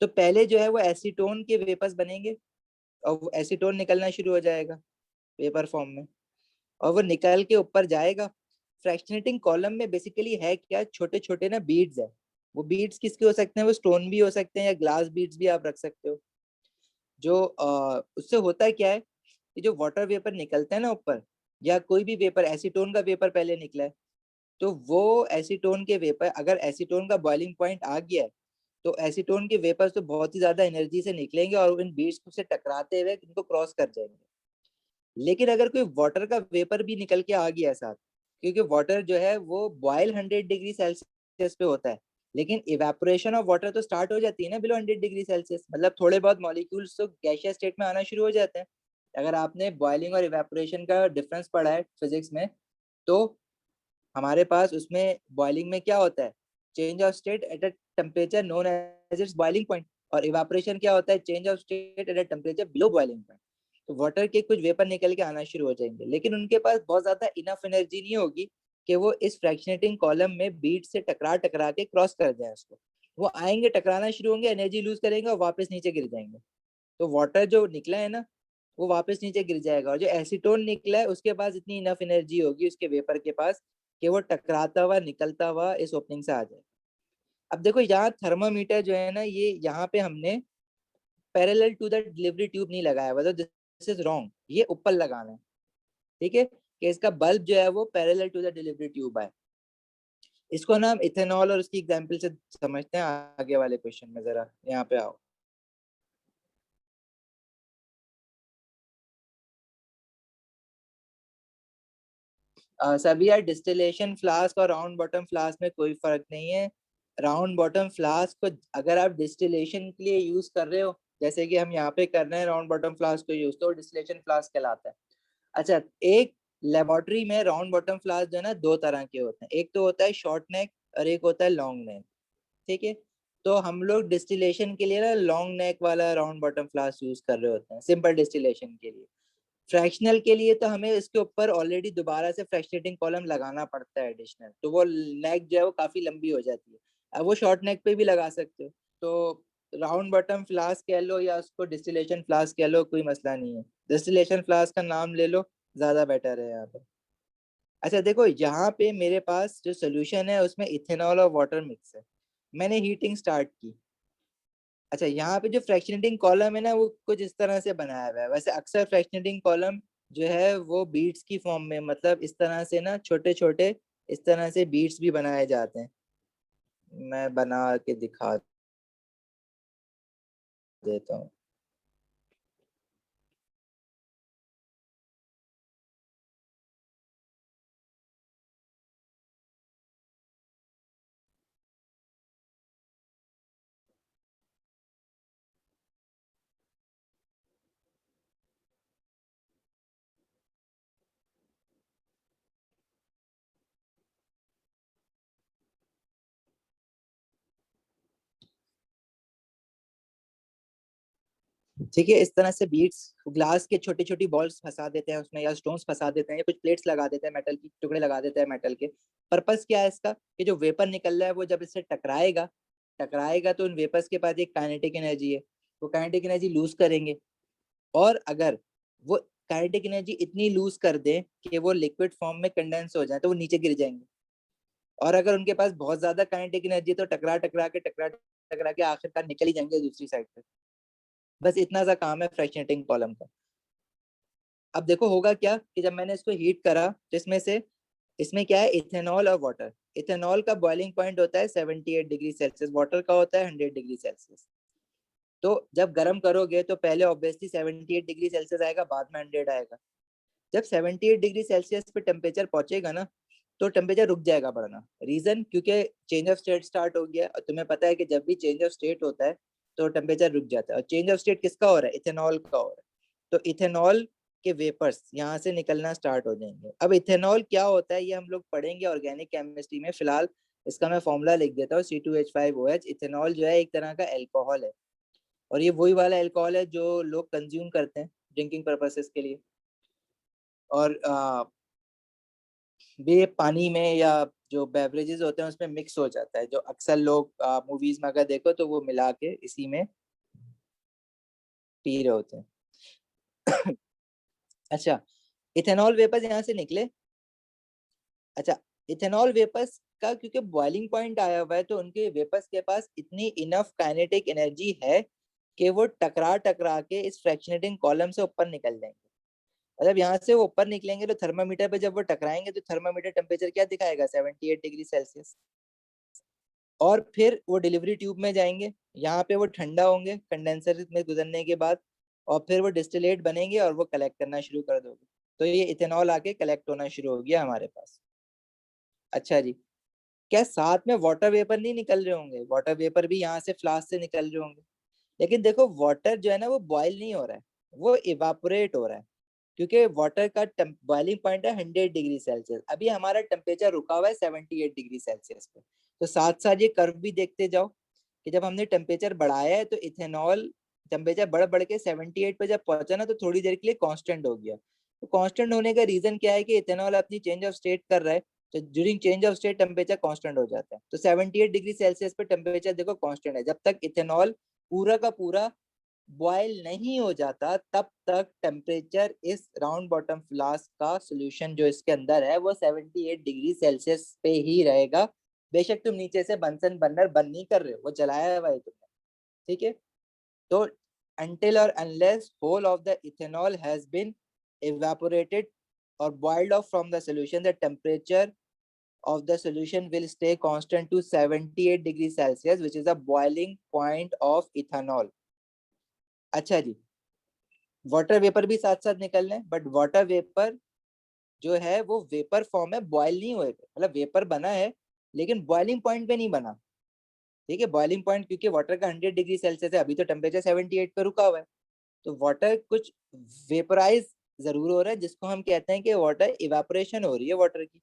तो पहले जो है वो एसीटोन के वेपर्स बनेंगे, और वो एसीटोन निकलना शुरू हो जाएगा वेपर फॉर्म में, और वो निकल के ऊपर जाएगा। फ्रैक्शनेटिंग कॉलम में बेसिकली है क्या, छोटे छोटे ना बीड्स है। वो बीड्स किसके हो सकते हैं? वो स्टोन भी हो सकते हैं, या ग्लास बीड्स भी आप रख सकते हो। जो उससे होता है क्या है कि जो वाटर वेपर निकलता है ना ऊपर, या कोई भी वेपर, एसीटोन का वेपर पहले निकला है, तो वो एसीटोन के वेपर, अगर एसीटोन का बॉइलिंग पॉइंट आ गया है, तो एसीटोन के वेपर्स तो बहुत ही ज्यादा एनर्जी से निकलेंगे और इन बीड्स से टकराते हुए इनको क्रॉस कर जाएंगे। लेकिन अगर कोई वाटर का वेपर भी निकल के आ गया साथ, क्योंकि वाटर जो है वो बॉयल 100 डिग्री सेल्सियस पे होता है, लेकिन इवेपोरेशन ऑफ वाटर तो स्टार्ट हो जाती है ना बिलो 100 डिग्री सेल्सियस, मतलब थोड़े बहुत मॉलिक्यूल्स तो गैसियस स्टेट में आना शुरू हो जाते हैं। अगर आपने बॉइलिंग और इवेपोरेशन का डिफरेंस पढ़ा है फिजिक्स में, तो हमारे पास उसमें बॉइलिंग में क्या होता है, change of state at a temperature known as its boiling point, और इवेपोरेशन क्या होता है, change of state at a temperature below boiling point. तो वाटर के कुछ वेपर निकल के आना शुरू हो जाएंगे, लेकिन उनके पास बहुत ज्यादा इनफ एनर्जी नहीं होगी कि वो इस फ्रैक्शनेटिंग कॉलम में बीट से टकरा टकरा के क्रॉस कर जाए उसको। वो आएंगे, टकराना शुरू होंगे, एनर्जी लूज करेंगे और वापस नीचे गिर जाएंगे। तो वाटर जो निकला है ना, वो वापस नीचे गिर जाएगा, और जो एसीटोन निकला है उसके पास इतनी इनफ एनर्जी होगी उसके वेपर के पास कि वो टकराता हुआ निकलता हुआ इस ओपनिंग से आ जाए। अब देखो यहाँ थर्मामीटर जो है ना, ये यहाँ पे हमने parallel to the delivery tube नहीं लगाया हुआ, तो दिस इज रॉन्ग, ये ऊपर लगाना है। ठीक है, कि इसका बल्ब जो है वो parallel to the delivery tube है। इसको ना हम इथेनॉल और उसकी एग्जांपल से समझते हैं आगे वाले क्वेश्चन में। जरा यहाँ पे आओ। सभी यार, डिस्टिलेशन फ्लास्क और राउंड बॉटम फ्लास्क में कोई फर्क नहीं है। राउंड बॉटम फ्लास्क को अगर आप डिस्टिलेशन के लिए यूज कर रहे हो, जैसे कि हम यहाँ पे कर रहे हैं राउंड बॉटम फ्लास्क को यूज, तो डिस्टिलेशन फ्लास्क कहलाता है। अच्छा, एक लेबोरेटरी में राउंड बॉटम फ्लास्क जो है ना, दो तरह के होते हैं, एक तो होता है शॉर्ट नेक और एक होता है लॉन्ग नेक। ठीक है, तो हम लोग डिस्टिलेशन के लिए ना लॉन्ग नेक वाला राउंड बॉटम फ्लास्क यूज कर रहे होते हैं सिंपल डिस्टिलेशन के लिए। फ्रैक्शनल के लिए तो हमें इसके ऊपर ऑलरेडी दोबारा से फ्रैक्शनेटिंग कॉलम लगाना पड़ता है एडिशनल, तो वो नेक जो है वो काफी लंबी हो जाती है। अब वो शॉर्ट नेक पे भी लगा सकते हो। तो राउंड बॉटम फ्लास्क कह लो या उसको डिस्टिलेशन फ्लास्क कह लो, कोई मसला नहीं है, डिस्टिलेशन फ्लास्क का नाम ले लो, ज्यादा बेटर है यहाँ पे। अच्छा देखो, यहाँ पे मेरे पास जो सोल्यूशन है उसमें इथेनॉल और वाटर मिक्स है। मैंने हीटिंग स्टार्ट की। अच्छा, यहाँ पे जो फ्रैक्शनेटिंग कॉलम है ना, वो कुछ इस तरह से बनाया हुआ है। वैसे अक्सर फ्रैक्शनेटिंग कॉलम जो है वो बीट्स की फॉर्म में, मतलब इस तरह से ना छोटे छोटे इस तरह से बीट्स भी बनाए जाते हैं। मैं बना के दिखा देता हूँ। ठीक है, इस तरह से बीट्स ग्लास के छोटी छोटी बॉल्स फंसा देते हैं उसमें, या स्टोन्स फंसा देते हैं, या कुछ प्लेट्स लगा देते हैं, मेटल की टुकड़े लगा देते हैं मेटल के। पर्पस क्या है इसका, कि जो वेपर निकल रहा है वो जब इससे टकराएगा, टकराएगा तो उन वेपर्स के पास एक काइनेटिक एनर्जी है, वो काइनेटिक एनर्जी लूज करेंगे। और अगर वो काइनेटिक एनर्जी इतनी लूज कर दे कि वो लिक्विड फॉर्म में कंडेंस हो जाए, तो वो नीचे गिर जाएंगे। और अगर उनके पास बहुत ज्यादा काइनेटिक एनर्जी, तो टकरा टकरा के आखिरकार निकल ही जाएंगे दूसरी साइड पे। बस इतना सा काम है फ्रैक्शनेटिंग कॉलम का। अब देखो होगा क्या, कि जब मैंने इसको हीट करा तो इसमें से, इसमें क्या है, इथेनॉल और वाटर। इथेनॉल का बॉइलिंग पॉइंट होता है 78 डिग्री सेल्सियस, वाटर का होता है 100 डिग्री सेल्सियस। तो जब गर्म करोगे तो पहले ऑब्वियसली 78 डिग्री सेल्सियस आएगा, बाद में 100 आएगा। जब 78 डिग्री सेल्सियस पे टेम्परेचर पहुंचेगा ना, तो टेम्परेचर रुक जाएगा बढ़ना। रीजन, क्योंकि चेंज ऑफ स्टेट स्टार्ट हो गया, और तुम्हें पता है कि जब भी चेंज ऑफ स्टेट होता है तो टेम्परेचर रुक जाता है। और चेंज ऑफ स्टेट किसका हो रहा है, इथेनॉल का हो रहा है। तो इथेनॉल के वेपर्स यहाँ से निकलना स्टार्ट हो जाएंगे। अब इथेनॉल क्या होता है ये हम लोग पढ़ेंगे ऑर्गेनिक केमिस्ट्री में, फिलहाल इसका मैं फॉर्मूला लिख देता हूँ, C2H5OH। इथेनॉल जो है एक तरह का एल्कोहल है, और ये वही वाला एल्कोहल है जो लोग कंज्यूम करते हैं ड्रिंकिंग पर्पसेस के लिए। और भी पानी में या जो बेवरेजेस होते हैं उसमें मिक्स हो जाता है, जो अक्सर लोग मूवीज में अगर देखो तो वो मिला के इसी में पी रहे होते हैं। अच्छा, इथेनॉल वेपर्स यहाँ से निकले। अच्छा, इथेनॉल वेपर्स का क्योंकि बॉइलिंग पॉइंट आया हुआ है, तो उनके वेपर्स के पास इतनी इनफ काइनेटिक एनर्जी है कि वो टकरा टकरा के इस फ्रैक्शनेटिंग कॉलम से ऊपर निकल जाएंगे। मतलब यहाँ से वो ऊपर निकलेंगे तो थर्मामीटर पे जब वो टकराएंगे तो थर्मामीटर टेम्परेचर क्या दिखाएगा, 78 डिग्री सेल्सियस। और फिर वो डिलीवरी ट्यूब में जाएंगे, यहाँ पे वो ठंडा होंगे कंडेंसर में गुजरने के बाद, और फिर वो डिस्टिलेट बनेंगे और वो कलेक्ट करना शुरू कर दोगे, तो ये इथेनॉल आके कलेक्ट होना शुरू हो गया हमारे पास। अच्छा जी, क्या साथ में वाटर वेपर नहीं निकल रहे होंगे? वाटर वेपर भी यहाँ से फ्लास्क से निकल रहे होंगे, लेकिन देखो वाटर जो है ना वो बॉयल नहीं हो रहा है, वो इवापोरेट हो रहा है, क्योंकि वाटर का बॉइलिंग पॉइंट है 100 डिग्री सेल्सियस। अभी हमारा टेम्परेचर रुका हुआ है 78 डिग्री सेल्सियस पे। तो साथ साथ ये कर्व भी देखते जाओ कि जब हमने टेम्परेचर बढ़ाया है तो इथेनॉल टेम्परेचर बढ़ बढ़ के 78 पे जब पहुंचा ना तो थोड़ी देर के लिए कांस्टेंट हो गया। तो कांस्टेंट होने का रीजन क्या है कि इथेनॉल अपनी चेंज ऑफ स्टेट कर रहा है, तो during change of state temperature constant हो जाता है। तो 78 डिग्री सेल्सियस पे टेम्परेचर देखो कांस्टेंट है, जब तक इथेनॉल पूरा का पूरा बॉयल नहीं हो जाता तब तक टेम्परेचर इस राउंड बॉटम फ्लास्क का सॉल्यूशन जो इसके अंदर है वो 78 डिग्री सेल्सियस पे ही रहेगा। बेशक तुम नीचे से बंसन बर्नर बंद नहीं कर रहे हो, वो जलाया हुआ है तुमने, ठीक है। तो until or unless whole of the ethanol has been evaporated or boiled off from the solution, the temperature of the solution will stay constant to 78 degrees Celsius, which is the boiling point of ethanol. अच्छा जी, water vapour भी साथ साथ निकल रहे हैं, but water vapour जो है वो वेपर फॉर्म है, बॉयल नहीं हुए, मतलब वेपर बना है लेकिन बॉइलिंग पॉइंट पे नहीं बना, ठीक है। बॉइलिंग पॉइंट क्योंकि वाटर का 100 डिग्री सेल्सियस है, अभी तो टेम्परेचर 78 पे रुका हुआ है, तो वाटर कुछ वेपराइज जरूर हो रहा है, जिसको हम कहते हैं कि वाटर इवेपोरेशन हो रही है वाटर की,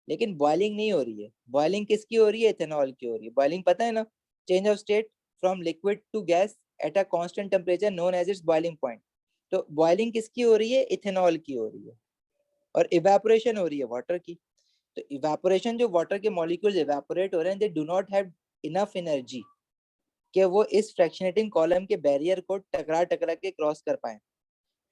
लेकिन बॉइलिंग नहीं हो रही है। बॉइलिंग किसकी हो रही है? इथेनॉल की हो रही है। बॉइलिंग पता है ना, change of state from liquid to gas at a constant temperature known as its boiling point. तो बॉइलिंग किसकी हो रही है? इथेनॉल की हो रही है। और इवेपोरेशन हो रही है वाटर की। तो इवेपोरेशन, जो वाटर के मॉलिक्यूल्स इवेपोरेट हो रहे हैं, they do not have enough energy कि वो इस फ्रैक्शनेटिंग कॉलम के बैरियर को टकरा टकरा के क्रॉस कर पाए,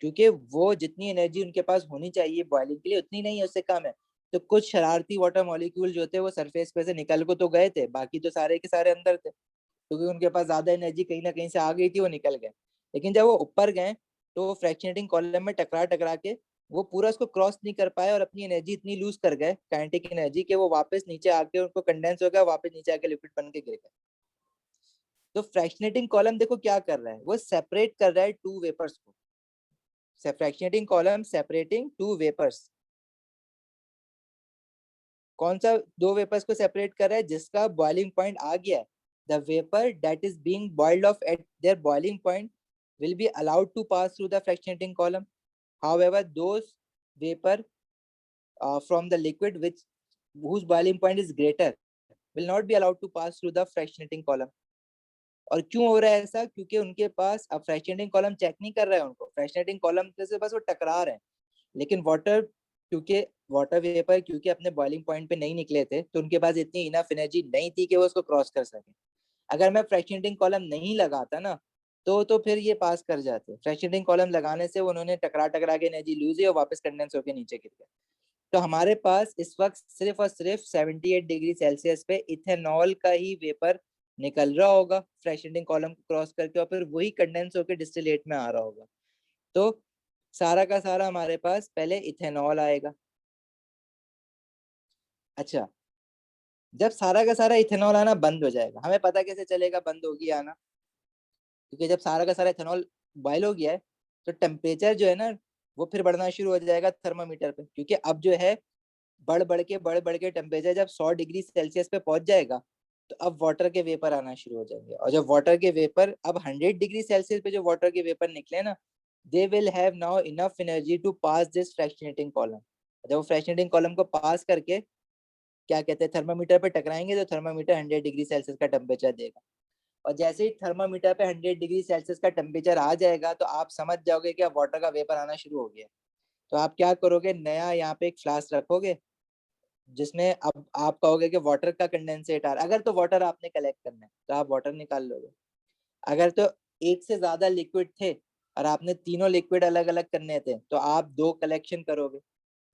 क्योंकि वो जितनी एनर्जी उनके पास होनी चाहिए बॉइलिंग के लिए उतनी नहीं है, उससे कम है। तो कुछ शरारती वाटर मॉलिक्यूल जो थे वो सरफेस पे से निकल को तो गए थे, बाकी तो सारे के सारे अंदर थे, क्योंकि उनके पास ज्यादा एनर्जी कहीं ना कहीं से आ गई थी, वो निकल गए। लेकिन जब वो ऊपर गए तो वो फ्रैक्शनेटिंग कॉलम में टकरा टकरा के वो पूरा उसको क्रॉस नहीं कर पाए, और अपनी एनर्जी इतनी लूज कर गए, काइनेटिक एनर्जी, कि वो वापस नीचे आके उनको कंडेंस हो गया, वापस नीचे आके लिक्विड बन के गिर गए। तो फ्रैक्शनेटिंग कॉलम देखो क्या कर रहा है, वो सेपरेट कर रहा है टू वेपर्स को। Fractionating column separating two vapours. कौन सा दो वेपर्स को सेपरेट कर रहा है? जिसका बॉइलिंग पॉइंट आ गया है। The vapour that is being boiled of eight there boiling point will be allowed to pass through the fractionating column. However, those vapor from the liquid which whose boiling point is greater will not be allowed to pass through the fractionating column. और क्यों हो रहा है ऐसा? क्योंकि उनके पास अब fractionating column check नहीं कर रहा है उनको, फ्रैक्शनेटिंग कॉलम से बस वो टकरा रहे हैं। लेकिन वाटर, क्योंकि वाटर वेपर क्योंकि अपने बॉइलिंग पॉइंट पे नहीं निकले थे, तो उनके पास इतनी इनफ एनर्जी नहीं थी कि वो उसको क्रॉस कर सके। अगर मैं फ्रैक्शनेटिंग कॉलम नहीं लगाता ना तो फिर ये पास कर जाते। फ्रैक्शनेटिंग कॉलम लगाने से उन्होंने टकरा टकरा के एनर्जी लूज है और वापस कंडेंस होकर नीचे गिर गए। तो हमारे पास इस वक्त सिर्फ और सिर्फ 78 डिग्री सेल्सियस पे इथेनॉल का ही वेपर निकल रहा होगा फ्रैक्शनेटिंग कॉलम को क्रॉस करके, और फिर वही कंडेंस होकर डिस्टिलेट में आ रहा होगा। तो सारा का सारा हमारे पास पहले इथेनॉल आएगा। अच्छा, जब सारा का सारा इथेनॉल आना बंद हो जाएगा, हमें पता कैसे चलेगा बंद होगी आना? क्योंकि जब सारा का सारा इथेनॉल बॉयल हो गया है तो टेम्परेचर जो है ना वो फिर बढ़ना शुरू हो जाएगा थर्मामीटर पे, क्योंकि अब जो है बढ़ बढ़ के टेम्परेचर जब 100 डिग्री सेल्सियस पे पहुंच जाएगा तो अब वाटर के वेपर आना शुरू हो जाएंगे। और जब वाटर के वेपर अब 100 डिग्री सेल्सियस पे जो वाटर के वेपर निकले ना, they will have now enough energy to pass this fractionating column. जब वो फ्रैक्शनेटिंग कॉलम को पास करके क्या कहते हैं थर्मामीटर पे टकराएंगे तो थर्मामीटर 100 डिग्री सेल्सियस का टेम्परेचर देगा। और जैसे ही थर्मामीटर पे 100 डिग्री सेल्सियस का टेम्परेचर आ जाएगा तो आप समझ जाओगे कि अब वाटर का वेपर आना शुरू हो गया। तो आप क्या करोगे, नया यहाँ पे एक फ्लास्क रखोगे जिसमें अब आप कहोगे कि वाटर का कंडेंसेट आ रहा है। अगर तो वाटर आपने कलेक्ट करना है तो आप वाटर निकाल लोगे। अगर तो एक से ज्यादा लिक्विड थे और आपने तीनों लिक्विड अलग अलग करने थे तो आप दो कलेक्शन करोगे।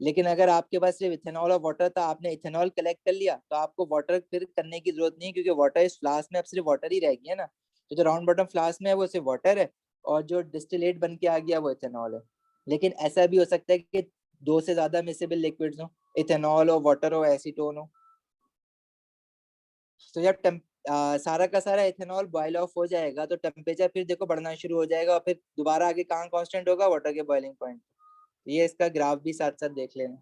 लेकिन अगर आपके पास सिर्फ इथेनॉल और वाटर था, आपने इथेनॉल कलेक्ट कर लिया, तो आपको वाटर फिर करने की जरूरत नहीं है, क्योंकि वाटर इस फ्लास्क में अब सिर्फ वाटर ही रह गया ना। तो जो राउंड बॉटम फ्लास्क में है वो सिर्फ वाटर है, और जो डिस्टिलेट बन के आ गया वो इथेनॉल है। लेकिन ऐसा भी हो सकता है कि दो से ज्यादा मिसेबल लिक्विड्स हो, इथेनॉल हो, वाटर हो, एसीटोन हो। तो जब सारा का सारा इथेनॉल बॉयल ऑफ हो जाएगा तो टेम्परेचर फिर देखो बढ़ना शुरू हो जाएगा और फिर दोबारा आगे कहाँ कांस्टेंट होगा, वाटर के बॉइलिंग पॉइंट। ये इसका ग्राफ भी साथ साथ देख लेना।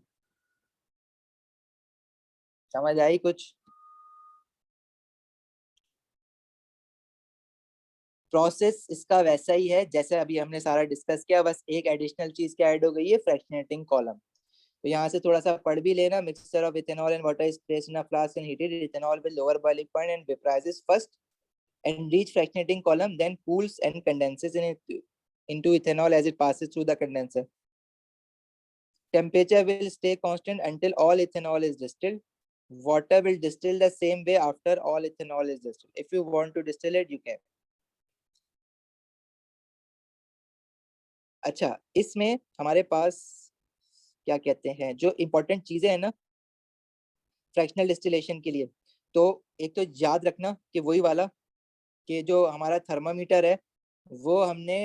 समझ आई कुछ? प्रोसेस इसका वैसा ही है जैसे अभी हमने सारा डिस्कस किया, बस एक एडिशनल चीज क्या ऐड हो गई है, फ्रैक्शनेटिंग कॉलम। तो यहाँ से थोड़ा सा पढ़ भी लेना। Mixture of ethanol and water is placed in a flask and heated. Ethanol will lower boiling point and vaporizes first and reach fractionating column, then cools and condenses into ethanol as it passes through the condenser. Temperature will stay constant until all ethanol is distilled. Water will distill the same way after all ethanol is distilled. If you want to distill it, you can. अच्छा, इसमें हमारे पास क्या कहते हैं जो important चीजें हैं ना फ्रैक्शनल डिस्टिलेशन के लिए, तो एक तो याद रखना कि वही वाला कि जो हमारा थर्मामीटर है वो हमने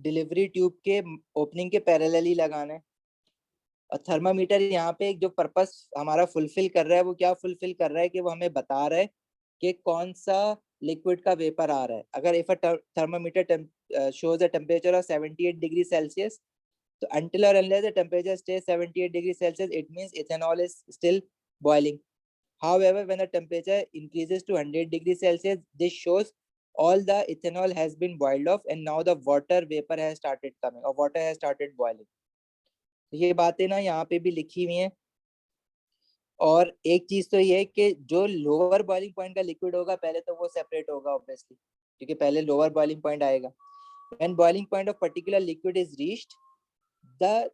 डिलीवरी ट्यूब के ओपनिंग के पैरेलल ही लगाना है। और थर्मामीटर यहाँ पे जो पर्पस हमारा फुलफिल कर रहा है वो क्या फुलफिल कर रहा है कि वो हमें बता रहा है कि कौन सा लिक्विड का वेपर आ रहा है। अगर if a thermometer shows a temperature of 78 degrees Celsius, so until or unless the temperature stays 78 degrees Celsius, it means ethanol is still boiling. However, when the temperature increases to 100 degrees Celsius, this shows all the ethanol has been boiled off and now the water vapor has started coming or water has started boiling. ये बातें ना यहाँ पे भी लिखी हुई हैं। और एक चीज तो ये है कि जो लोअर बॉइलिंग पॉइंट का लिक्विड होगा पहले तो वो सेपरेट होगा ऑब्वियसली, क्योंकि पहले लोअर बॉइलिंग पॉइंट आएगा। When boiling point of particular liquid is reached, the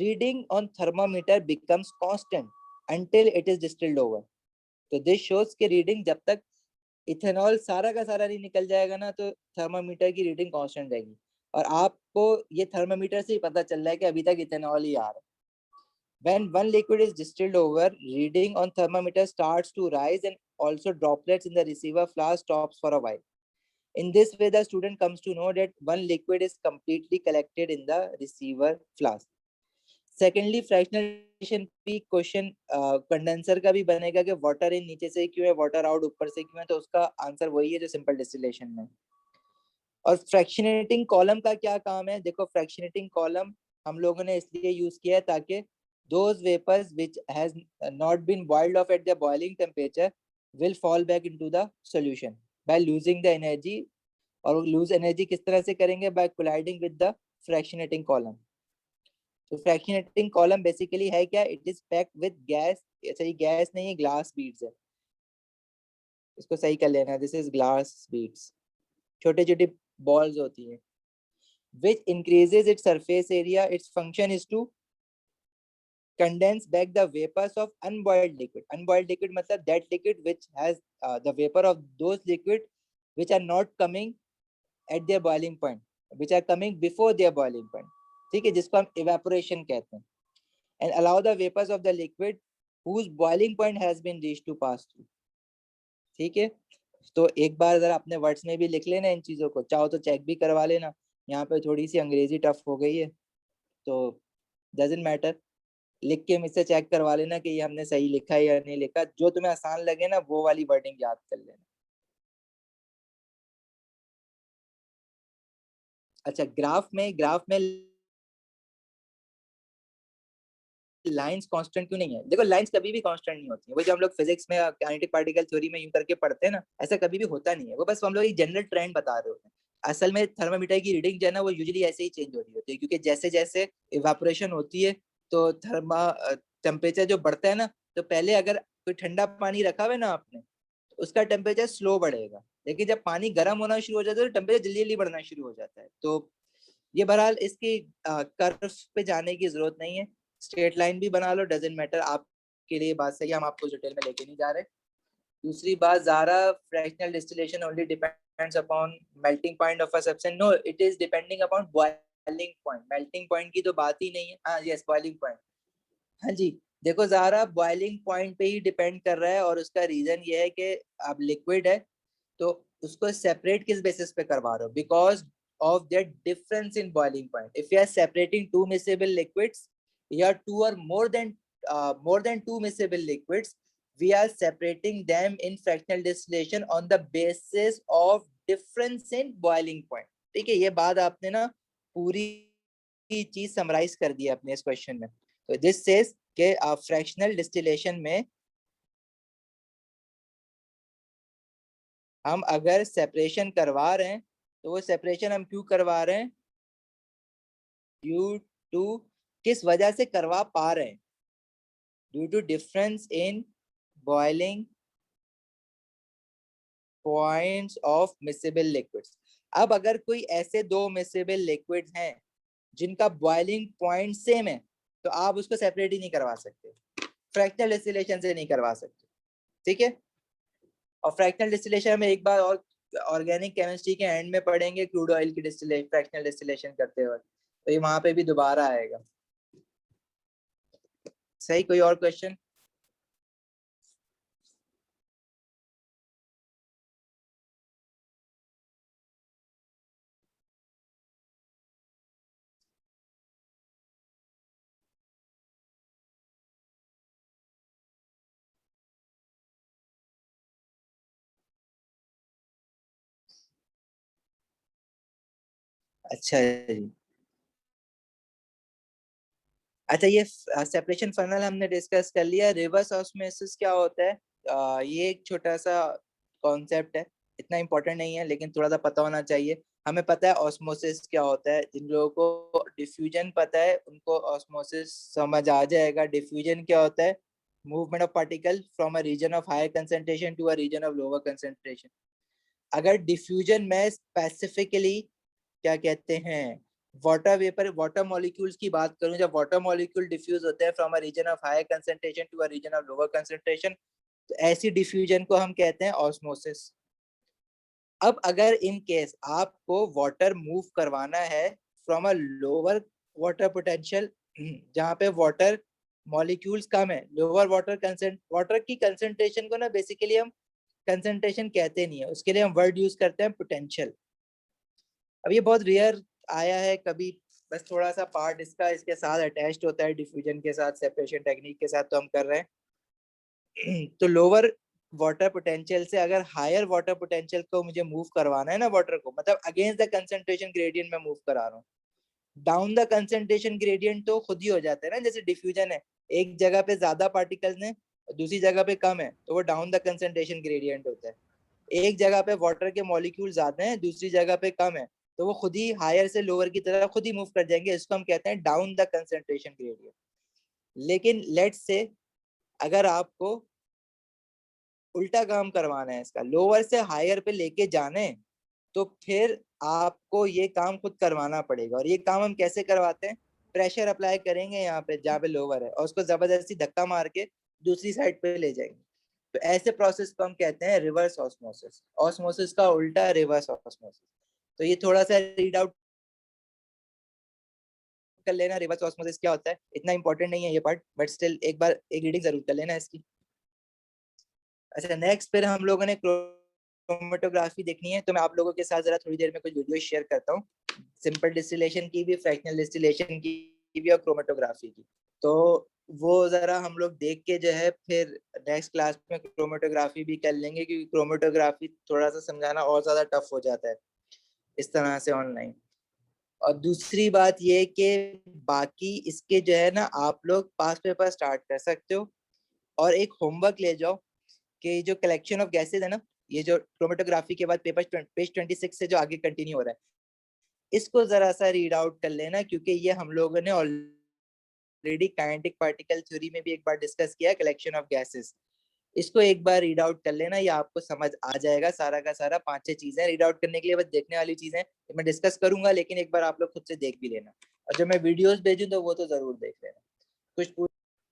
reading on thermometer becomes constant until it is distilled over. तो this shows कि रीडिंग जब तक इथेनॉल सारा का सारा नहीं निकल जाएगा ना तो थर्मामीटर की रीडिंग कांस्टेंट रहेगी। और आपको ये थर्मामीटर से ही पता चल रहा है कि अभी तक इथेनॉल ही आ रहा है। When one liquid is distilled over, reading on thermometer starts to rise and also droplets in the receiver flask stops for a while. In this way, the student comes to know that one liquid is completely collected in the receiver flask. Secondly, fractionation भी question condenser का भी बनेगा कि water in नीचे से क्यों है, water out ऊपर से क्यों है, तो उसका आंसर वही है जो सिंपल डिस्टिलेशन में। और फ्रैक्शनेटिंग कॉलम का क्या काम है, देखो फ्रैक्शनेटिंग कॉलम हम लोगों ने इसलिए यूज किया है ताकि those vapors which has not been boiled off at the boiling temperature will fall back into the solution by losing the energy। और lose energy किस तरह से करेंगे, by colliding with the fractionating column। तो fractionating column basically है क्या, it is packed with gas. सही gas नहीं है, ग्लास बीड्स है, इसको सही कर लेना। दिस इज ग्लास बीड्स, छोटे छोटे बॉल्स होती हैं। which increases its surface area, its function is to condense back the vapors of unboiled liquid। unboiled liquid मतलब that liquid which has the vapor of those liquid which are not coming at their boiling point, which are coming before their boiling point, ठीक है, जिसको हम evaporation कहते हैं। and allow the vapors of the liquid whose boiling point has been reached to pass through। ठीक है, तो एक बार जरा अपने वर्ड्स में भी लिख लेना इन चीजों को, चाहो तो चेक भी करवा लेना। यहाँ पे थोड़ी सी अंग्रेजी टफ हो गई है तो डजंट मैटर, लिख के मुझसे चेक करवा लेना कि ये हमने सही लिखा है या नहीं लिखा। जो तुम्हें आसान लगे ना वो वाली वर्डिंग याद कर लेना। अच्छा, ग्राफ में लाइंस कांस्टेंट क्यों नहीं है, देखो लाइंस कभी भी कांस्टेंट नहीं होती है। वो जो हम लोग फिजिक्स में काइनेटिक पार्टिकल थ्योरी में यूं करके पढ़ते हैं ना, ऐसा कभी भी होता नहीं है। वो बस हम लोग एक जनरल ट्रेंड बता रहे होते हैं। असल में थर्मामीटर की रीडिंग जो है ना वो यूजुअली ऐसे ही चेंज हो रही होती है, क्योंकि जैसे जैसे इवापोरेशन होती है तो टेम्परेचर जो बढ़ता है ना, तो पहले अगर कोई ठंडा पानी रखा हुआ है ना आपने, उसका टेम्परेचर स्लो बढ़ेगा, लेकिन जब पानी गर्म होना शुरू हो जाता है तो टेम्परेचर जल्दी जल्दी बढ़ना शुरू हो जाता है। तो ये बहरहाल इसकी कर्व पे जाने की जरूरत नहीं है, स्ट्रेट लाइन भी बना लो, डजेंट मैटर। आपके लिए बात सही है, हम आपको डिटेल में लेके नहीं जा रहे। दूसरी बात, ज़ारा fractional distillation only depends upon melting point of a substance. No, it is depending upon boiling point. Melting point की तो बात ही नहीं है। हाँ यस, बॉइलिंग पॉइंट। हाँ जी, देखो ज़ारा बॉइलिंग पॉइंट पे ही डिपेंड कर रहा है, और उसका रीजन ये है कि अब लिक्विड है तो उसको सेपरेट किस बेसिस पे करवा रहे हो, because of their difference in boiling point। If you are separating two miscible liquids, you have two or more than two miscible liquids we are separating them in fractional distillation on the basis of difference in boiling point। ठीक है, ये बात आपने ना पूरी चीज summarise कर दी अपने इस क्वेश्चन में। तो दिस सेज के फ्रैक्शनल डिस्टिलेशन में हम अगर सेपरेशन करवा रहे हैं तो वो सेपरेशन हम क्यों करवा रहे हैं, ड्यू टू किस वजह से करवा पा रहे हैं, due to difference in boiling points of miscible liquids. अब अगर कोई ऐसे दो मिसेबल लिक्विड्स हैं जिनका बॉइलिंग पॉइंट सेम है तो आप उसको सेपरेट ही नहीं करवा सकते, फ्रैक्शनल डिस्टिलेशन से नहीं करवा सकते। ठीक है, और फ्रैक्शनल डिस्टिलेशन में एक बार और ऑर्गेनिक केमिस्ट्री के एंड में पढ़ेंगे, क्रूड ऑयल की डिस्टिलेशन फ्रैक्शनल डिस्टिलेशन करते हुए, तो ये वहां पे भी दोबारा आएगा। सही, कोई और क्वेश्चन? अच्छा जी, अच्छा ये सेपरेशन फनल हमने डिस्कस कर लिया। रिवर्स ऑस्मोसिस क्या होता है? ये एक छोटा सा कॉन्सेप्ट है, इतना इम्पोर्टेंट नहीं है लेकिन थोड़ा सा पता होना चाहिए। हमें पता है ऑस्मोसिस क्या होता है, जिन लोगों को डिफ्यूजन पता है उनको ऑस्मोसिस समझ आ जाएगा। डिफ्यूजन क्या होता है? Movement of particle from a region of higher concentration to a region of lower concentration. अगर डिफ्यूजन में स्पेसिफिकली क्या कहते हैं, वाटर वेपर, वाटर मॉलिक्यूल्स की बात करूं, जब वाटर मॉलिक्यूल डिफ्यूज होते हैं from a region of higher concentration to a region of lower concentration, तो ऐसी डिफ्यूजन को हम कहते हैं ऑस्मोसिस। अब अगर इन केस आपको वाटर मूव करवाना है from a lower water potential, जहां पे वाटर मॉलिक्यूल्स कम है, लोअर वाटर की कंसंट्रेशन को ना बेसिकली हम कंसंट्रेशन कहते नहीं है, उसके लिए हम वर्ड यूज करते हैं पोटेंशियल। अब ये बहुत रेयर आया है कभी, बस थोड़ा सा पार्ट इसका इसके साथ अटैच्ड होता है डिफ्यूजन के साथ, सेपरेशन टेक्निक के साथ, तो हम कर रहे हैं। तो लोअर वाटर पोटेंशियल से अगर हायर वाटर पोटेंशियल को मुझे मूव करवाना है ना, वाटर को, मतलब अगेंस्ट द कंसंट्रेशन ग्रेडियंट में मूव करा रहा हूँ। डाउन द कंसंट्रेशन ग्रेडियंट तो खुद ही हो जाता है ना, जैसे डिफ्यूजन है, एक जगह पे ज्यादा पार्टिकल्स हैं दूसरी जगह पे कम है, तो वो डाउन द कंसंट्रेशन ग्रेडियंट होता है। एक जगह पे वाटर के मॉलिक्यूल ज्यादा हैं दूसरी जगह पे कम है, तो वो खुद ही हायर से लोअर की तरफ खुद ही मूव कर जाएंगे, इसको हम कहते हैं डाउन द कंसंट्रेशन ग्रेडियंट। लेकिन लेट्स से अगर आपको उल्टा काम करवाना है, इसका लोअर से हायर पे लेके जाने, तो फिर आपको ये काम खुद करवाना पड़ेगा। और ये काम हम कैसे करवाते हैं? प्रेशर अप्लाई करेंगे यहाँ पे जहाँ पे लोअर है और उसको जबरदस्ती धक्का मार के दूसरी साइड पे ले जाएंगे। तो ऐसे प्रोसेस को हम कहते हैं रिवर्स ऑस्मोसिस। ऑस्मोसिस का उल्टा रिवर्स ऑस्मोसिस। तो ये थोड़ा सा रीड आउट कर लेना, रिवर्स ऑस्मोसिस क्या होता है। इतना इंपॉर्टेंट नहीं है ये पार्ट, बट स्टिल एक बार एक रीडिंग जरूर कर लेना इसकी। अच्छा, नेक्स्ट फिर हम लोगों ने क्रोमेटोग्राफी देखनी है, तो मैं आप लोगों के साथ जरा थोड़ी देर में कुछ वीडियो शेयर करता हूँ, सिंपल डिस्टिलेशन की भी, फ्रैक्शनल डिस्टिलेशन की भी और क्रोमेटोग्राफी की। तो वो जरा हम लोग देख के जो है फिर नेक्स्ट क्लास में क्रोमेटोग्राफी भी कर लेंगे, क्योंकि क्रोमेटोग्राफी थोड़ा सा समझाना और ज्यादा टफ हो जाता है इस तरह से ऑनलाइन। और दूसरी बात ये कि बाकी इसके जो है ना, आप लोग पास पेपर स्टार्ट कर सकते हो और एक होमवर्क ले जाओ कि जो कलेक्शन ऑफ गैसेज है ना, ये जो क्रोमेटोग्राफी के बाद पेपर पेज 26 से जो आगे कंटिन्यू हो रहा है, इसको जरा सा रीड आउट कर लेना, क्योंकि ये हम लोगों ने ऑलरेडी काइनेटिक पार्टिकल थ्योरी में भी एक बार डिस्कस किया, कलेक्शन ऑफ गैसेस। इसको एक बार रीड आउट कर लेना, ये आपको समझ आ जाएगा सारा का सारा। 5-6 चीजें रीड आउट करने के लिए, बस देखने वाली चीजें मैं डिस्कस करूंगा, लेकिन एक बार आप लोग खुद से देख भी लेना, और जब मैं वीडियोस भेजूं तो वो तो जरूर देख लेना। कुछ